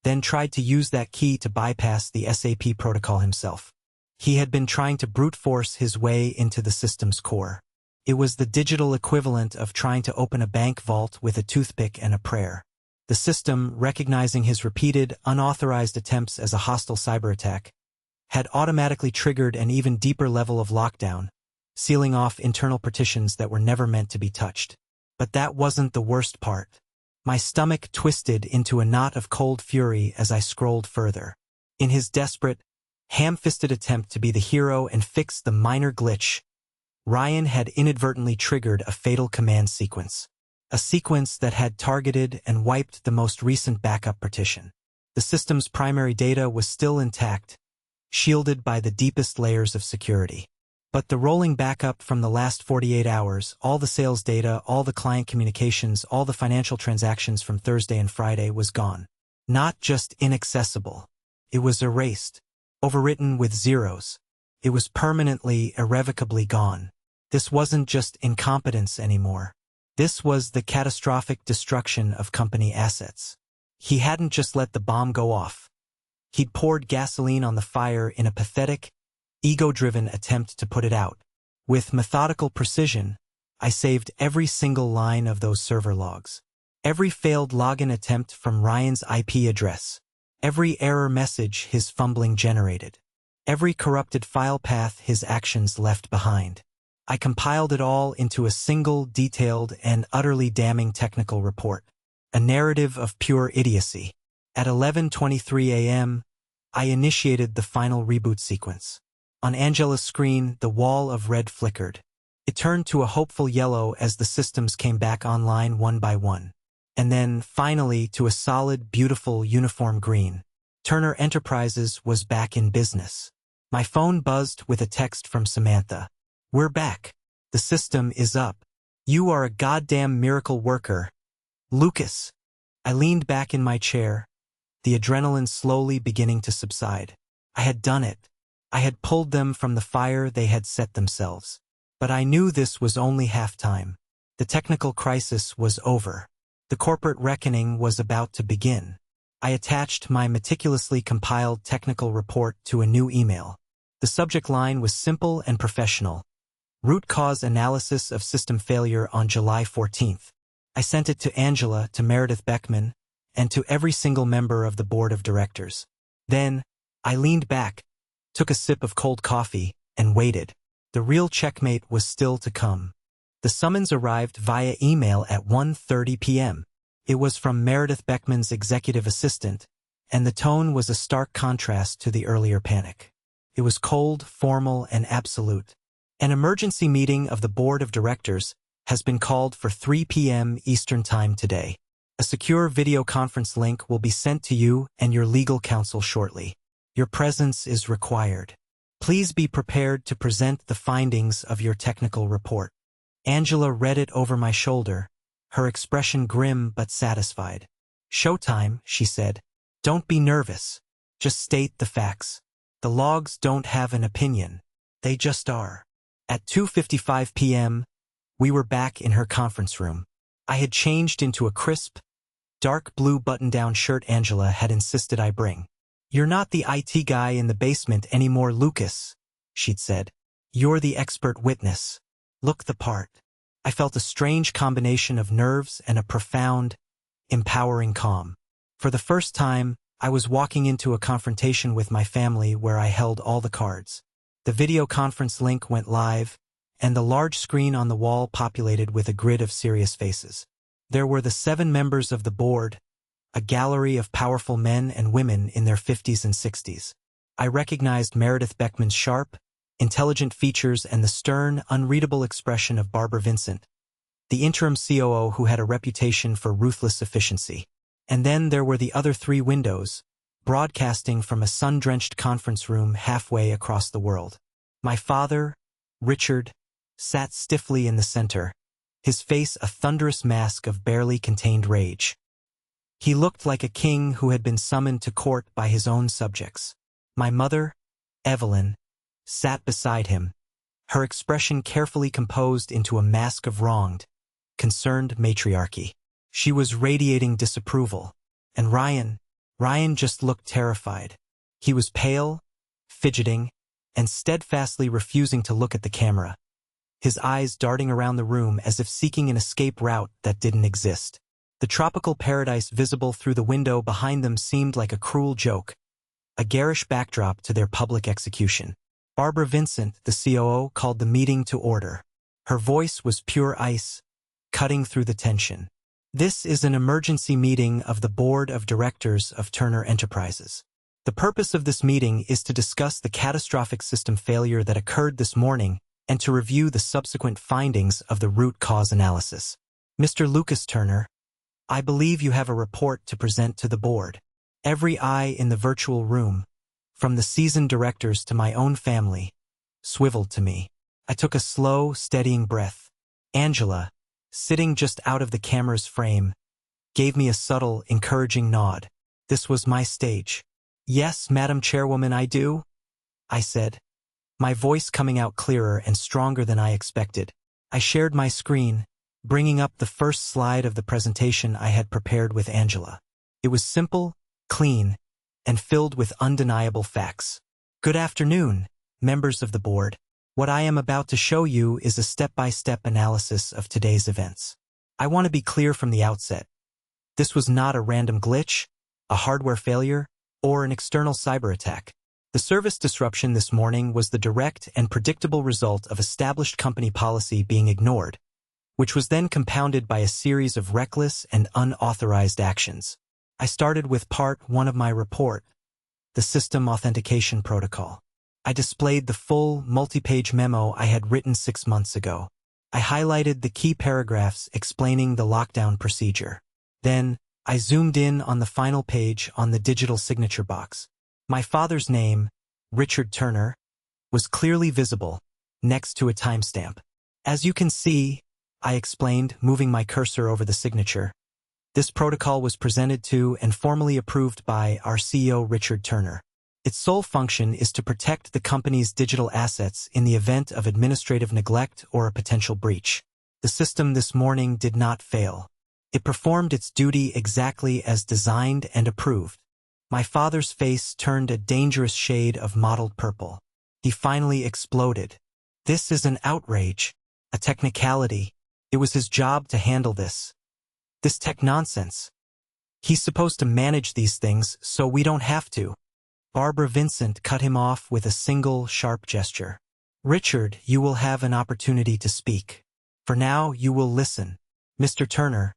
S1: then tried to use that key to bypass the SAP protocol himself. He had been trying to brute force his way into the system's core. It was the digital equivalent of trying to open a bank vault with a toothpick and a prayer. The system, recognizing his repeated, unauthorized attempts as a hostile cyber attack, had automatically triggered an even deeper level of lockdown, sealing off internal partitions that were never meant to be touched. But that wasn't the worst part. My stomach twisted into a knot of cold fury as I scrolled further. In his desperate, ham-fisted attempt to be the hero and fix the minor glitch, Ryan had inadvertently triggered a fatal command sequence. A sequence that had targeted and wiped the most recent backup partition. The system's primary data was still intact, shielded by the deepest layers of security. But the rolling backup from the last 48 hours, all the sales data, all the client communications, all the financial transactions from Thursday and Friday was gone. Not just inaccessible. It was erased, overwritten with zeros. It was permanently, irrevocably gone. This wasn't just incompetence anymore. This was the catastrophic destruction of company assets. He hadn't just let the bomb go off. He'd poured gasoline on the fire in a pathetic, ego-driven attempt to put it out. With methodical precision, I saved every single line of those server logs. Every failed login attempt from Ryan's IP address. Every error message his fumbling generated. Every corrupted file path his actions left behind. I compiled it all into a single, detailed, and utterly damning technical report. A narrative of pure idiocy. At 11:23 a.m., I initiated the final reboot sequence. On Angela's screen, the wall of red flickered. It turned to a hopeful yellow as the systems came back online one by one. And then, finally, to a solid, beautiful, uniform green. Turner Enterprises was back in business. My phone buzzed with a text from Samantha. "We're back. The system is up. You are a goddamn miracle worker. Lucas." I leaned back in my chair, the adrenaline slowly beginning to subside. I had done it. I had pulled them from the fire they had set themselves. But I knew this was only half-time. The technical crisis was over. The corporate reckoning was about to begin. I attached my meticulously compiled technical report to a new email. The subject line was simple and professional. Root cause analysis of system failure on July 14th. I sent it to Angela, to Meredith Beckman, and to every single member of the board of directors. Then, I leaned back, took a sip of cold coffee, and waited. The real checkmate was still to come. The summons arrived via email at 1:30 p.m. It was from Meredith Beckman's executive assistant, and the tone was a stark contrast to the earlier panic. It was cold, formal, and absolute. An emergency meeting of the board of directors has been called for 3 p.m. Eastern Time today. A secure video conference link will be sent to you and your legal counsel shortly. Your presence is required. Please be prepared to present the findings of your technical report. Angela read it over my shoulder, her expression grim but satisfied. "Showtime," she said. "Don't be nervous. Just state the facts. The logs don't have an opinion. They just are." At 2:55 p.m., we were back in her conference room. I had changed into a crisp, dark blue button-down shirt Angela had insisted I bring. "You're not the IT guy in the basement anymore, Lucas," she'd said. "You're the expert witness. Look the part." I felt a strange combination of nerves and a profound, empowering calm. For the first time, I was walking into a confrontation with my family where I held all the cards. The video conference link went live, and the large screen on the wall populated with a grid of serious faces. There were the 7 members of the board, a gallery of powerful men and women in their 50s and 60s. I recognized Meredith Beckman's sharp, intelligent features and the stern, unreadable expression of Barbara Vincent, the interim COO who had a reputation for ruthless efficiency. And then there were the other 3 windows, broadcasting from a sun-drenched conference room halfway across the world. My father, Richard, sat stiffly in the center, his face a thunderous mask of barely contained rage. He looked like a king who had been summoned to court by his own subjects. My mother, Evelyn, sat beside him, her expression carefully composed into a mask of wronged, concerned matriarchy. She was radiating disapproval, and Ryan just looked terrified. He was pale, fidgeting, and steadfastly refusing to look at the camera, his eyes darting around the room as if seeking an escape route that didn't exist. The tropical paradise visible through the window behind them seemed like a cruel joke, a garish backdrop to their public execution. Barbara Vincent, the COO, called the meeting to order. Her voice was pure ice, cutting through the tension. This is an emergency meeting of the Board of Directors of Turner Enterprises. The purpose of this meeting is to discuss the catastrophic system failure that occurred this morning and to review the subsequent findings of the root cause analysis. Mr. Lucas Turner, I believe you have a report to present to the board. Every eye in the virtual room, from the seasoned directors to my own family, swiveled to me. I took a slow, steadying breath. Angela, sitting just out of the camera's frame, gave me a subtle, encouraging nod. This was my stage. Yes, Madam Chairwoman, I do, I said, my voice coming out clearer and stronger than I expected. I shared my screen, bringing up the first slide of the presentation I had prepared with Angela. It was simple, clean, and filled with undeniable facts. Good afternoon, members of the board. What I am about to show you is a step-by-step analysis of today's events. I want to be clear from the outset. This was not a random glitch, a hardware failure, or an external cyber attack. The service disruption this morning was the direct and predictable result of established company policy being ignored, which was then compounded by a series of reckless and unauthorized actions. I started with part 1 of my report, the System Authentication Protocol. I displayed the full, multi-page memo I had written 6 months ago. I highlighted the key paragraphs explaining the lockdown procedure. Then, I zoomed in on the final page on the digital signature box. My father's name, Richard Turner, was clearly visible, next to a timestamp. As you can see, I explained, moving my cursor over the signature, this protocol was presented to and formally approved by our CEO Richard Turner. Its sole function is to protect the company's digital assets in the event of administrative neglect or a potential breach. The system this morning did not fail. It performed its duty exactly as designed and approved. My father's face turned a dangerous shade of mottled purple. He finally exploded. This is an outrage, a technicality. It was his job to handle this. This tech nonsense. He's supposed to manage these things so we don't have to. Barbara Vincent cut him off with a single, sharp gesture. Richard, you will have an opportunity to speak. For now, you will listen. Mr. Turner,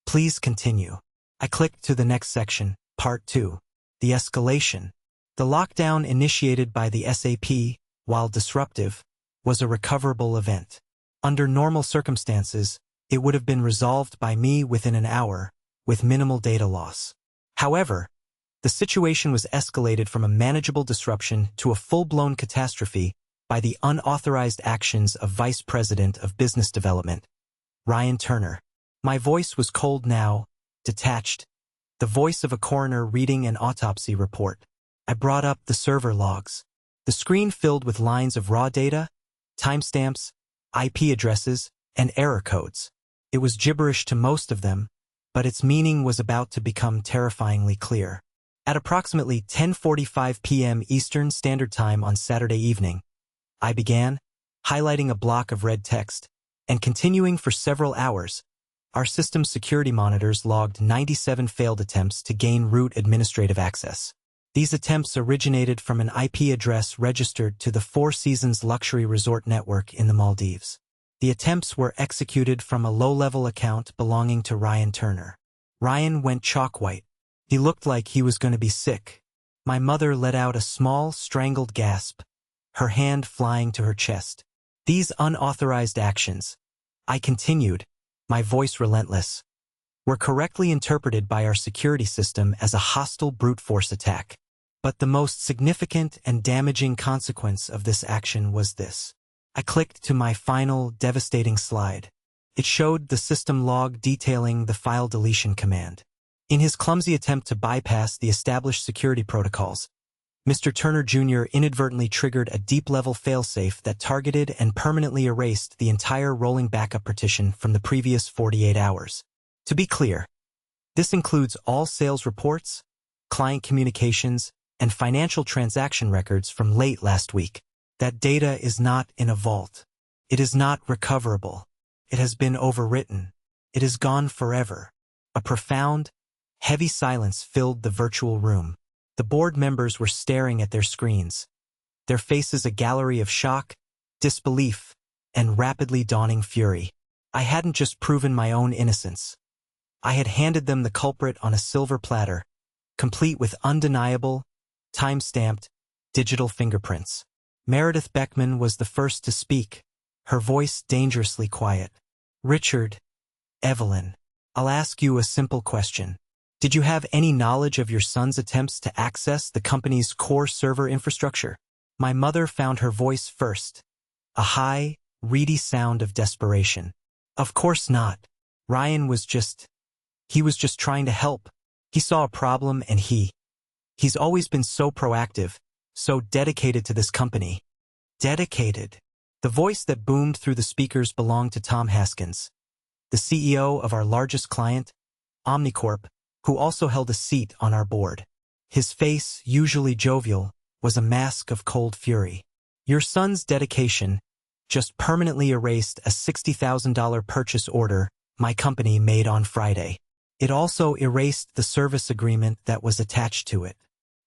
S1: please continue. I clicked to the next section, Part 2. The escalation. The lockdown initiated by the SAP, while disruptive, was a recoverable event. Under normal circumstances, it would have been resolved by me within an hour, with minimal data loss. However, the situation was escalated from a manageable disruption to a full-blown catastrophe by the unauthorized actions of Vice President of Business Development, Ryan Turner. My voice was cold now, detached, the voice of a coroner reading an autopsy report. I brought up the server logs. The screen filled with lines of raw data, timestamps, IP addresses, and error codes. It was gibberish to most of them, but its meaning was about to become terrifyingly clear. At approximately 10:45 p.m. Eastern Standard Time on Saturday evening, I began, highlighting a block of red text, and continuing for several hours. Our system's security monitors logged 97 failed attempts to gain root administrative access. These attempts originated from an IP address registered to the Four Seasons luxury resort network in the Maldives. The attempts were executed from a low-level account belonging to Ryan Turner. Ryan went chalk-white. He looked like he was going to be sick. My mother let out a small, strangled gasp, her hand flying to her chest. These unauthorized actions, I continued, my voice relentless, were correctly interpreted by our security system as a hostile brute force attack. But the most significant and damaging consequence of this action was this. I clicked to my final, devastating slide. It showed the system log detailing the file deletion command. In his clumsy attempt to bypass the established security protocols, Mr. Turner Jr. inadvertently triggered a deep-level failsafe that targeted and permanently erased the entire rolling backup partition from the previous 48 hours. To be clear, this includes all sales reports, client communications, and financial transaction records from late last week. That data is not in a vault. It is not recoverable. It has been overwritten. It is gone forever. A profound, heavy silence filled the virtual room. The board members were staring at their screens, their faces a gallery of shock, disbelief, and rapidly dawning fury. I hadn't just proven my own innocence. I had handed them the culprit on a silver platter, complete with undeniable, time-stamped, digital fingerprints. Meredith Beckman was the first to speak, her voice dangerously quiet. Richard, Evelyn, I'll ask you a simple question. Did you have any knowledge of your son's attempts to access the company's core server infrastructure? My mother found her voice first, a high, reedy sound of desperation. Of course not. Ryan was just trying to help. He saw a problem and he's always been so proactive, so dedicated to this company. Dedicated. The voice that boomed through the speakers belonged to Tom Haskins, the CEO of our largest client, Omnicorp, who also held a seat on our board. His face, usually jovial, was a mask of cold fury. Your son's dedication just permanently erased a $60,000 purchase order my company made on Friday. It also erased the service agreement that was attached to it.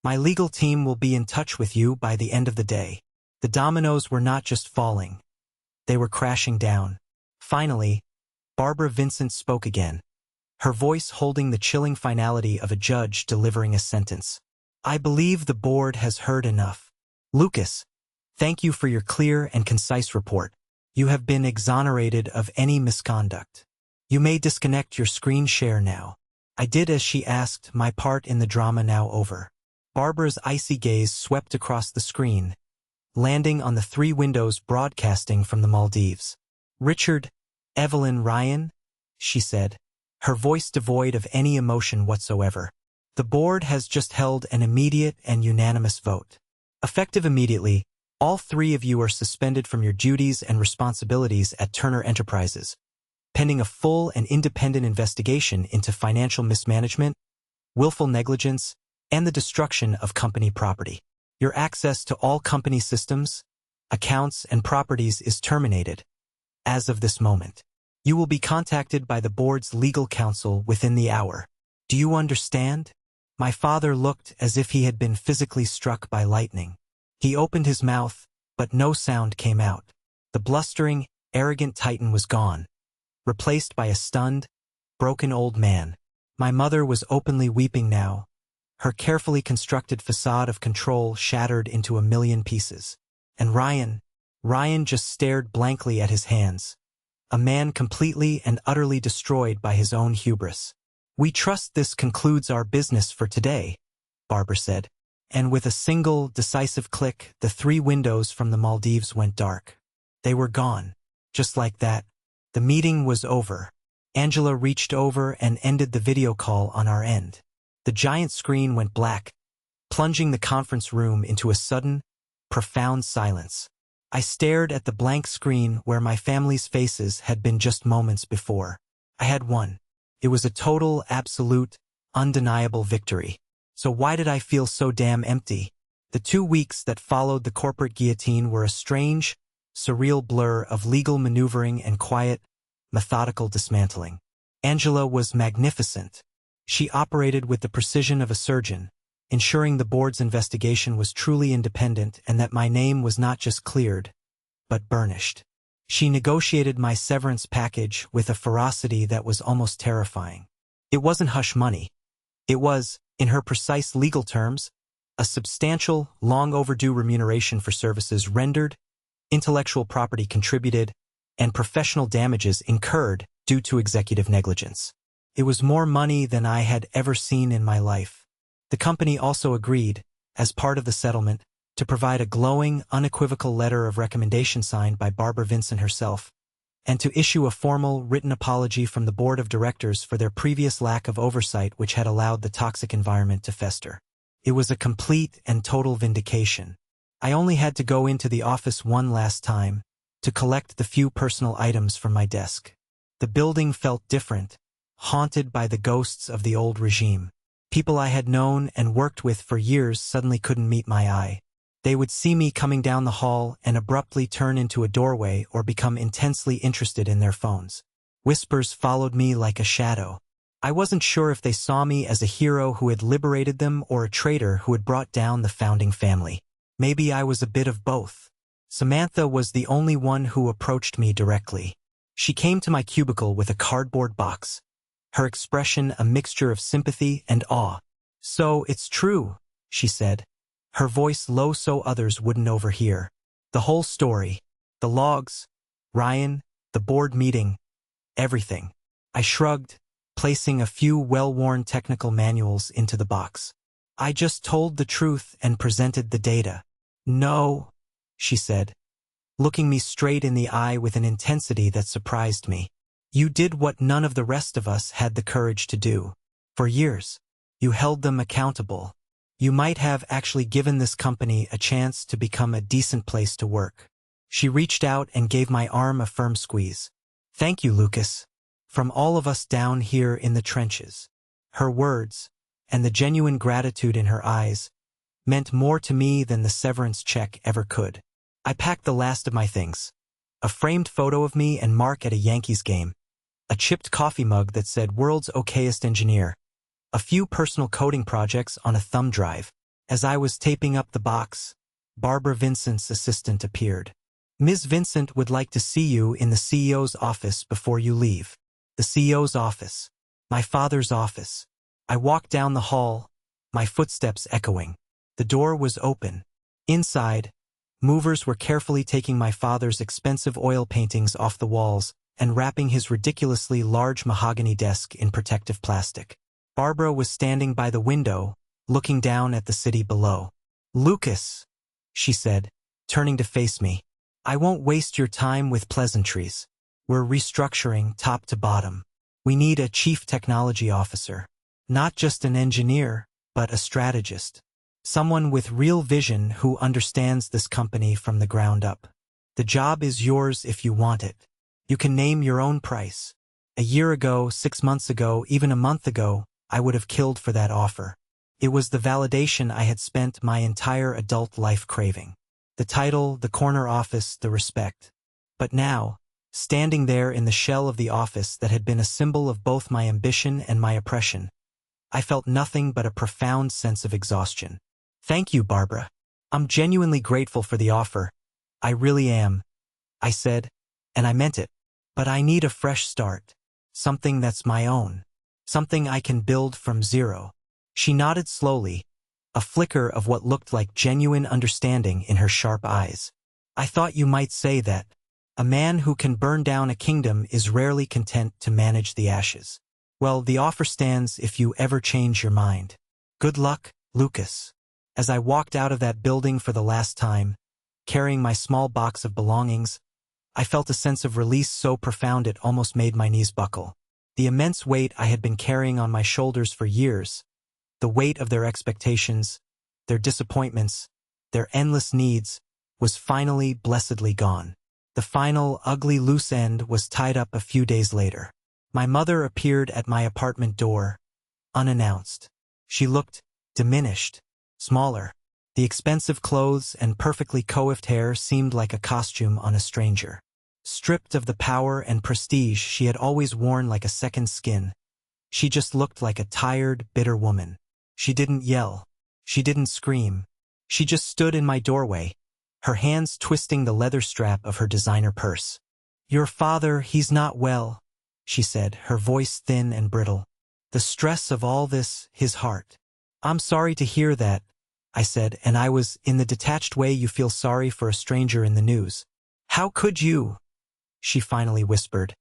S1: My legal team will be in touch with you by the end of the day. The dominoes were not just falling. They were crashing down. Finally, Barbara Vincent spoke again, her voice holding the chilling finality of a judge delivering a sentence. I believe the board has heard enough. Lucas, thank you for your clear and concise report. You have been exonerated of any misconduct. You may disconnect your screen share now. I did as she asked, my part in the drama now over. Barbara's icy gaze swept across the screen, landing on the three windows broadcasting from the Maldives. Richard, Evelyn, Ryan, she said, her voice devoid of any emotion whatsoever. The board has just held an immediate and unanimous vote. Effective immediately, all three of you are suspended from your duties and responsibilities at Turner Enterprises, pending a full and independent investigation into financial mismanagement, willful negligence, and the destruction of company property. Your access to all company systems, accounts, and properties is terminated. As of this moment, you will be contacted by the board's legal counsel within the hour. Do you understand? My father looked as if he had been physically struck by lightning. He opened his mouth, but no sound came out. The blustering, arrogant titan was gone, replaced by a stunned, broken old man. My mother was openly weeping now, her carefully constructed facade of control shattered into a million pieces. And Ryan just stared blankly at his hands, a man completely and utterly destroyed by his own hubris. We trust this concludes our business for today, Barbara said. And with a single, decisive click, the three windows from the Maldives went dark. They were gone. Just like that, the meeting was over. Angela reached over and ended the video call on our end. The giant screen went black, plunging the conference room into a sudden, profound silence. I stared at the blank screen where my family's faces had been just moments before. I had won. It was a total, absolute, undeniable victory. So why did I feel so damn empty? The 2 weeks that followed the corporate guillotine were a strange, surreal blur of legal maneuvering and quiet, methodical dismantling. Angela was magnificent. She operated with the precision of a surgeon, ensuring the board's investigation was truly independent and that my name was not just cleared, but burnished. She negotiated my severance package with a ferocity that was almost terrifying. It wasn't hush money. It was, in her precise legal terms, a substantial, long-overdue remuneration for services rendered, intellectual property contributed, and professional damages incurred due to executive negligence. It was more money than I had ever seen in my life. The company also agreed, as part of the settlement, to provide a glowing, unequivocal letter of recommendation signed by Barbara Vincent herself, and to issue a formal, written apology from the board of directors for their previous lack of oversight which had allowed the toxic environment to fester. It was a complete and total vindication. I only had to go into the office one last time, to collect the few personal items from my desk. The building felt different, haunted by the ghosts of the old regime. People I had known and worked with for years suddenly couldn't meet my eye. They would see me coming down the hall and abruptly turn into a doorway or become intensely interested in their phones. Whispers followed me like a shadow. I wasn't sure if they saw me as a hero who had liberated them or a traitor who had brought down the founding family. Maybe I was a bit of both. Samantha was the only one who approached me directly. She came to my cubicle with a cardboard box, her expression a mixture of sympathy and awe. "So, it's true," she said, her voice low so others wouldn't overhear. "The whole story. The logs, Ryan, the board meeting, everything." I shrugged, placing a few well-worn technical manuals into the box. "I just told the truth and presented the data." "No," she said, looking me straight in the eye with an intensity that surprised me. "You did what none of the rest of us had the courage to do. For years, you held them accountable. You might have actually given this company a chance to become a decent place to work." She reached out and gave my arm a firm squeeze. "Thank you, Lucas. From all of us down here in the trenches." Her words, and the genuine gratitude in her eyes, meant more to me than the severance check ever could. I packed the last of my things. A framed photo of me and Mark at a Yankees game. A chipped coffee mug that said "World's Okayest Engineer." A few personal coding projects on a thumb drive. As I was taping up the box, Barbara Vincent's assistant appeared. "Ms. Vincent would like to see you in the CEO's office before you leave." The CEO's office. My father's office. I walked down the hall, my footsteps echoing. The door was open. Inside, movers were carefully taking my father's expensive oil paintings off the walls and wrapping his ridiculously large mahogany desk in protective plastic. Barbara was standing by the window, looking down at the city below. "Lucas," she said, turning to face me, "I won't waste your time with pleasantries. We're restructuring top to bottom. We need a chief technology officer. Not just an engineer, but a strategist. Someone with real vision who understands this company from the ground up. The job is yours if you want it. You can name your own price. A year ago, 6 months ago, even a month ago, I would have killed for that offer. It was the validation I had spent my entire adult life craving. The title, the corner office, the respect. But now, standing there in the shell of the office that had been a symbol of both my ambition and my oppression, I felt nothing but a profound sense of exhaustion. "Thank you, Barbara. I'm genuinely grateful for the offer. I really am," I said, and I meant it. "But I need a fresh start. Something that's my own. Something I can build from zero." She nodded slowly, a flicker of what looked like genuine understanding in her sharp eyes. "I thought you might say that. A man who can burn down a kingdom is rarely content to manage the ashes. Well, the offer stands if you ever change your mind. Good luck, Lucas." As I walked out of that building for the last time, carrying my small box of belongings, I felt a sense of release so profound it almost made my knees buckle. The immense weight I had been carrying on my shoulders for years, the weight of their expectations, their disappointments, their endless needs, was finally blessedly gone. The final, ugly loose end was tied up a few days later. My mother appeared at my apartment door, unannounced. She looked diminished, smaller. The expensive clothes and perfectly coiffed hair seemed like a costume on a stranger. Stripped of the power and prestige she had always worn like a second skin, she just looked like a tired, bitter woman. She didn't yell. She didn't scream. She just stood in my doorway, her hands twisting the leather strap of her designer purse. "Your father, he's not well," she said, her voice thin and brittle. "The stress of all this, his heart." "I'm sorry to hear that," I said, and I was in the detached way you feel sorry for a stranger in the news. "How could you?" she finally whispered,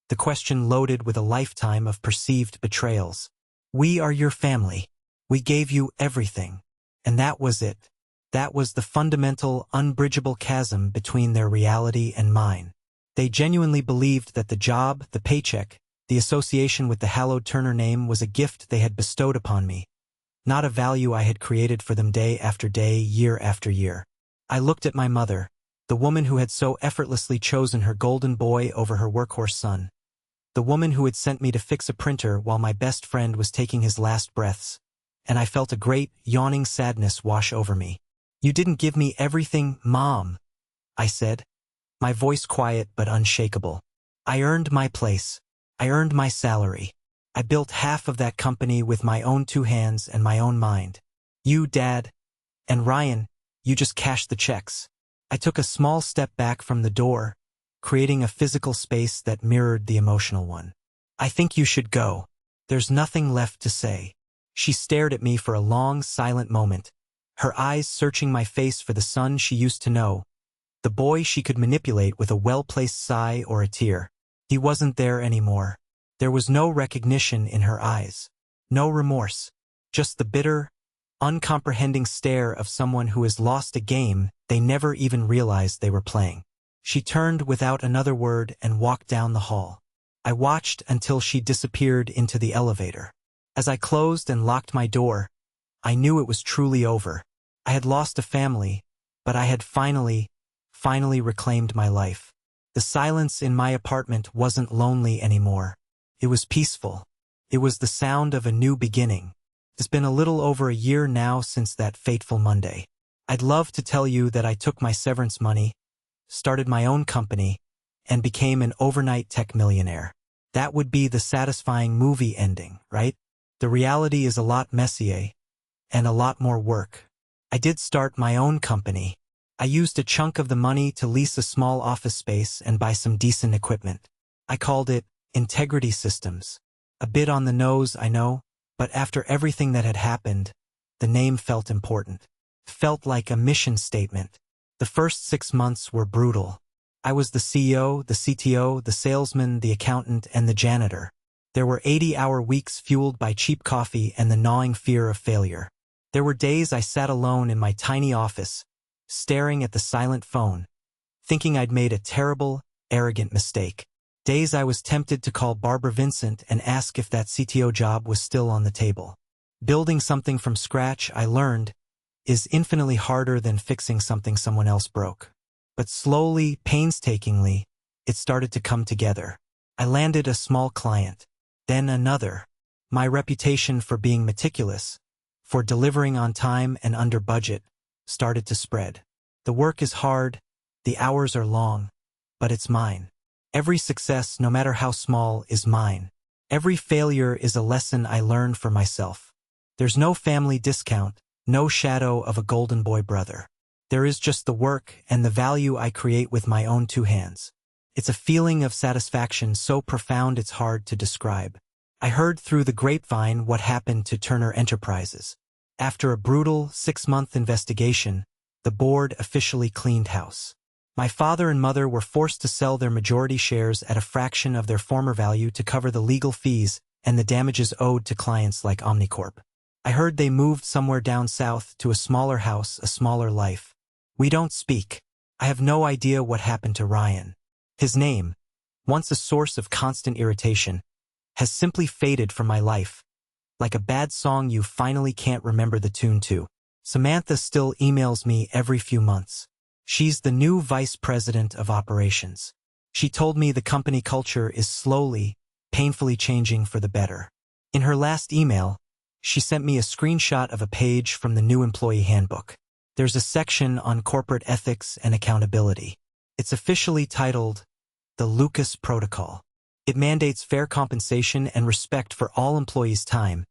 S1: the question loaded with a lifetime of perceived betrayals. "We are your family. We gave you everything." And that was it. That was the fundamental, unbridgeable chasm between their reality and mine. They genuinely believed that the job, the paycheck, the association with the hallowed Turner name was a gift they had bestowed upon me, not a value I had created for them day after day, year after year. I looked at my mother, the woman who had so effortlessly chosen her golden boy over her workhorse son, the woman who had sent me to fix a printer while my best friend was taking his last breaths, and I felt a great, yawning sadness wash over me. "You didn't give me everything, Mom," I said, my voice quiet but unshakable. "I earned my place. I earned my salary. I built half of that company with my own 2 hands and my own mind. You, Dad, and Ryan, you just cashed the checks." I took a small step back from the door, creating a physical space that mirrored the emotional one. "I think you should go. There's nothing left to say." She stared at me for a long, silent moment, her eyes searching my face for the son she used to know, the boy she could manipulate with a well-placed sigh or a tear. He wasn't there anymore. There was no recognition in her eyes, no remorse, just the bitter, uncomprehending stare of someone who has lost a game they never even realized they were playing. She turned without another word and walked down the hall. I watched until she disappeared into the elevator. As I closed and locked my door, I knew it was truly over. I had lost a family, but I had finally reclaimed my life. The silence in my apartment wasn't lonely anymore. It was peaceful. It was the sound of a new beginning. It's been a little over a year now since that fateful Monday. I'd love to tell you that I took my severance money, started my own company, and became an overnight tech millionaire. That would be the satisfying movie ending, right? The reality is a lot messier, and a lot more work. I did start my own company. I used a chunk of the money to lease a small office space and buy some decent equipment. I called it Integrity Systems. A bit on the nose, I know, but after everything that had happened, the name felt important. Felt like a mission statement. The first 6 months were brutal. I was the CEO, the CTO, the salesman, the accountant, and the janitor. There were 80-hour weeks fueled by cheap coffee and the gnawing fear of failure. There were days I sat alone in my tiny office, staring at the silent phone, thinking I'd made a terrible, arrogant mistake. Days I was tempted to call Barbara Vincent and ask if that CTO job was still on the table. Building something from scratch, I learned, is infinitely harder than fixing something someone else broke. But slowly, painstakingly, it started to come together. I landed a small client, then another. My reputation for being meticulous, for delivering on time and under budget, started to spread. The work is hard, the hours are long, but it's mine. Every success, no matter how small, is mine. Every failure is a lesson I learned for myself. There's no family discount, no shadow of a golden boy brother. There is just the work and the value I create with my own 2 hands. It's a feeling of satisfaction so profound it's hard to describe. I heard through the grapevine what happened to Turner Enterprises. After a brutal 6-month investigation, the board officially cleaned house. My father and mother were forced to sell their majority shares at a fraction of their former value to cover the legal fees and the damages owed to clients like Omnicorp. I heard they moved somewhere down south to a smaller house, a smaller life. We don't speak. I have no idea what happened to Ryan. His name, once a source of constant irritation, has simply faded from my life, like a bad song you finally can't remember the tune to. Samantha still emails me every few months. She's the new vice president of operations. She told me the company culture is slowly, painfully changing for the better. In her last email, she sent me a screenshot of a page from the new employee handbook. There's a section on corporate ethics and accountability. It's officially titled the Lucas Protocol. It mandates fair compensation and respect for all employees' time,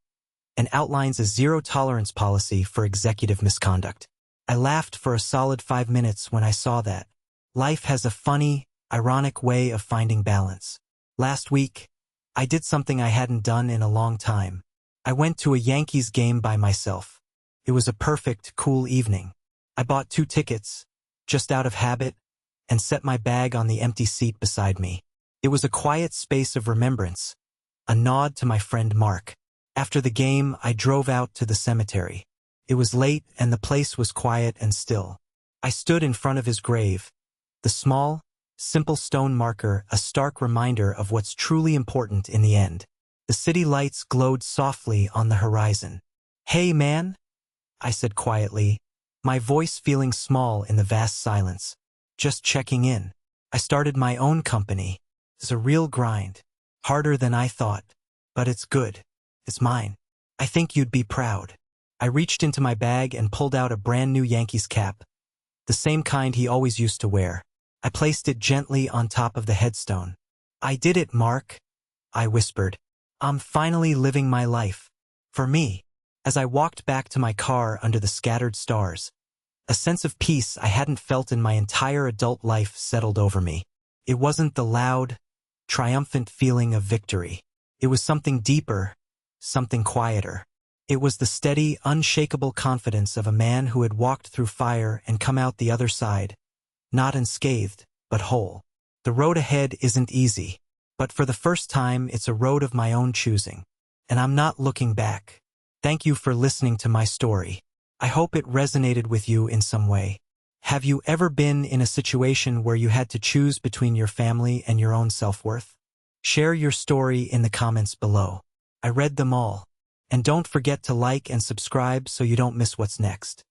S1: and outlines a zero-tolerance policy for executive misconduct. I laughed for a solid 5 minutes when I saw that. Life has a funny, ironic way of finding balance. Last week, I did something I hadn't done in a long time. I went to a Yankees game by myself. It was a perfect, cool evening. I bought 2 tickets, just out of habit, and set my bag on the empty seat beside me. It was a quiet space of remembrance, a nod to my friend Mark. After the game, I drove out to the cemetery. It was late and the place was quiet and still. I stood in front of his grave, the small, simple stone marker a stark reminder of what's truly important in the end. The city lights glowed softly on the horizon. "Hey, man," I said quietly, my voice feeling small in the vast silence. "Just checking in. I started my own company. It's a real grind. Harder than I thought. But it's good. It's mine. I think you'd be proud." I reached into my bag and pulled out a brand new Yankees cap, the same kind he always used to wear. I placed it gently on top of the headstone. "I did it, Mark," I whispered. "I'm finally living my life. For me." As I walked back to my car under the scattered stars, a sense of peace I hadn't felt in my entire adult life settled over me. It wasn't the loud, triumphant feeling of victory. It was something deeper, something quieter. It was the steady, unshakable confidence of a man who had walked through fire and come out the other side, not unscathed, but whole. The road ahead isn't easy, but for the first time it's a road of my own choosing. And I'm not looking back. Thank you for listening to my story. I hope it resonated with you in some way. Have you ever been in a situation where you had to choose between your family and your own self-worth? Share your story in the comments below. I read them all. And don't forget to like and subscribe so you don't miss what's next.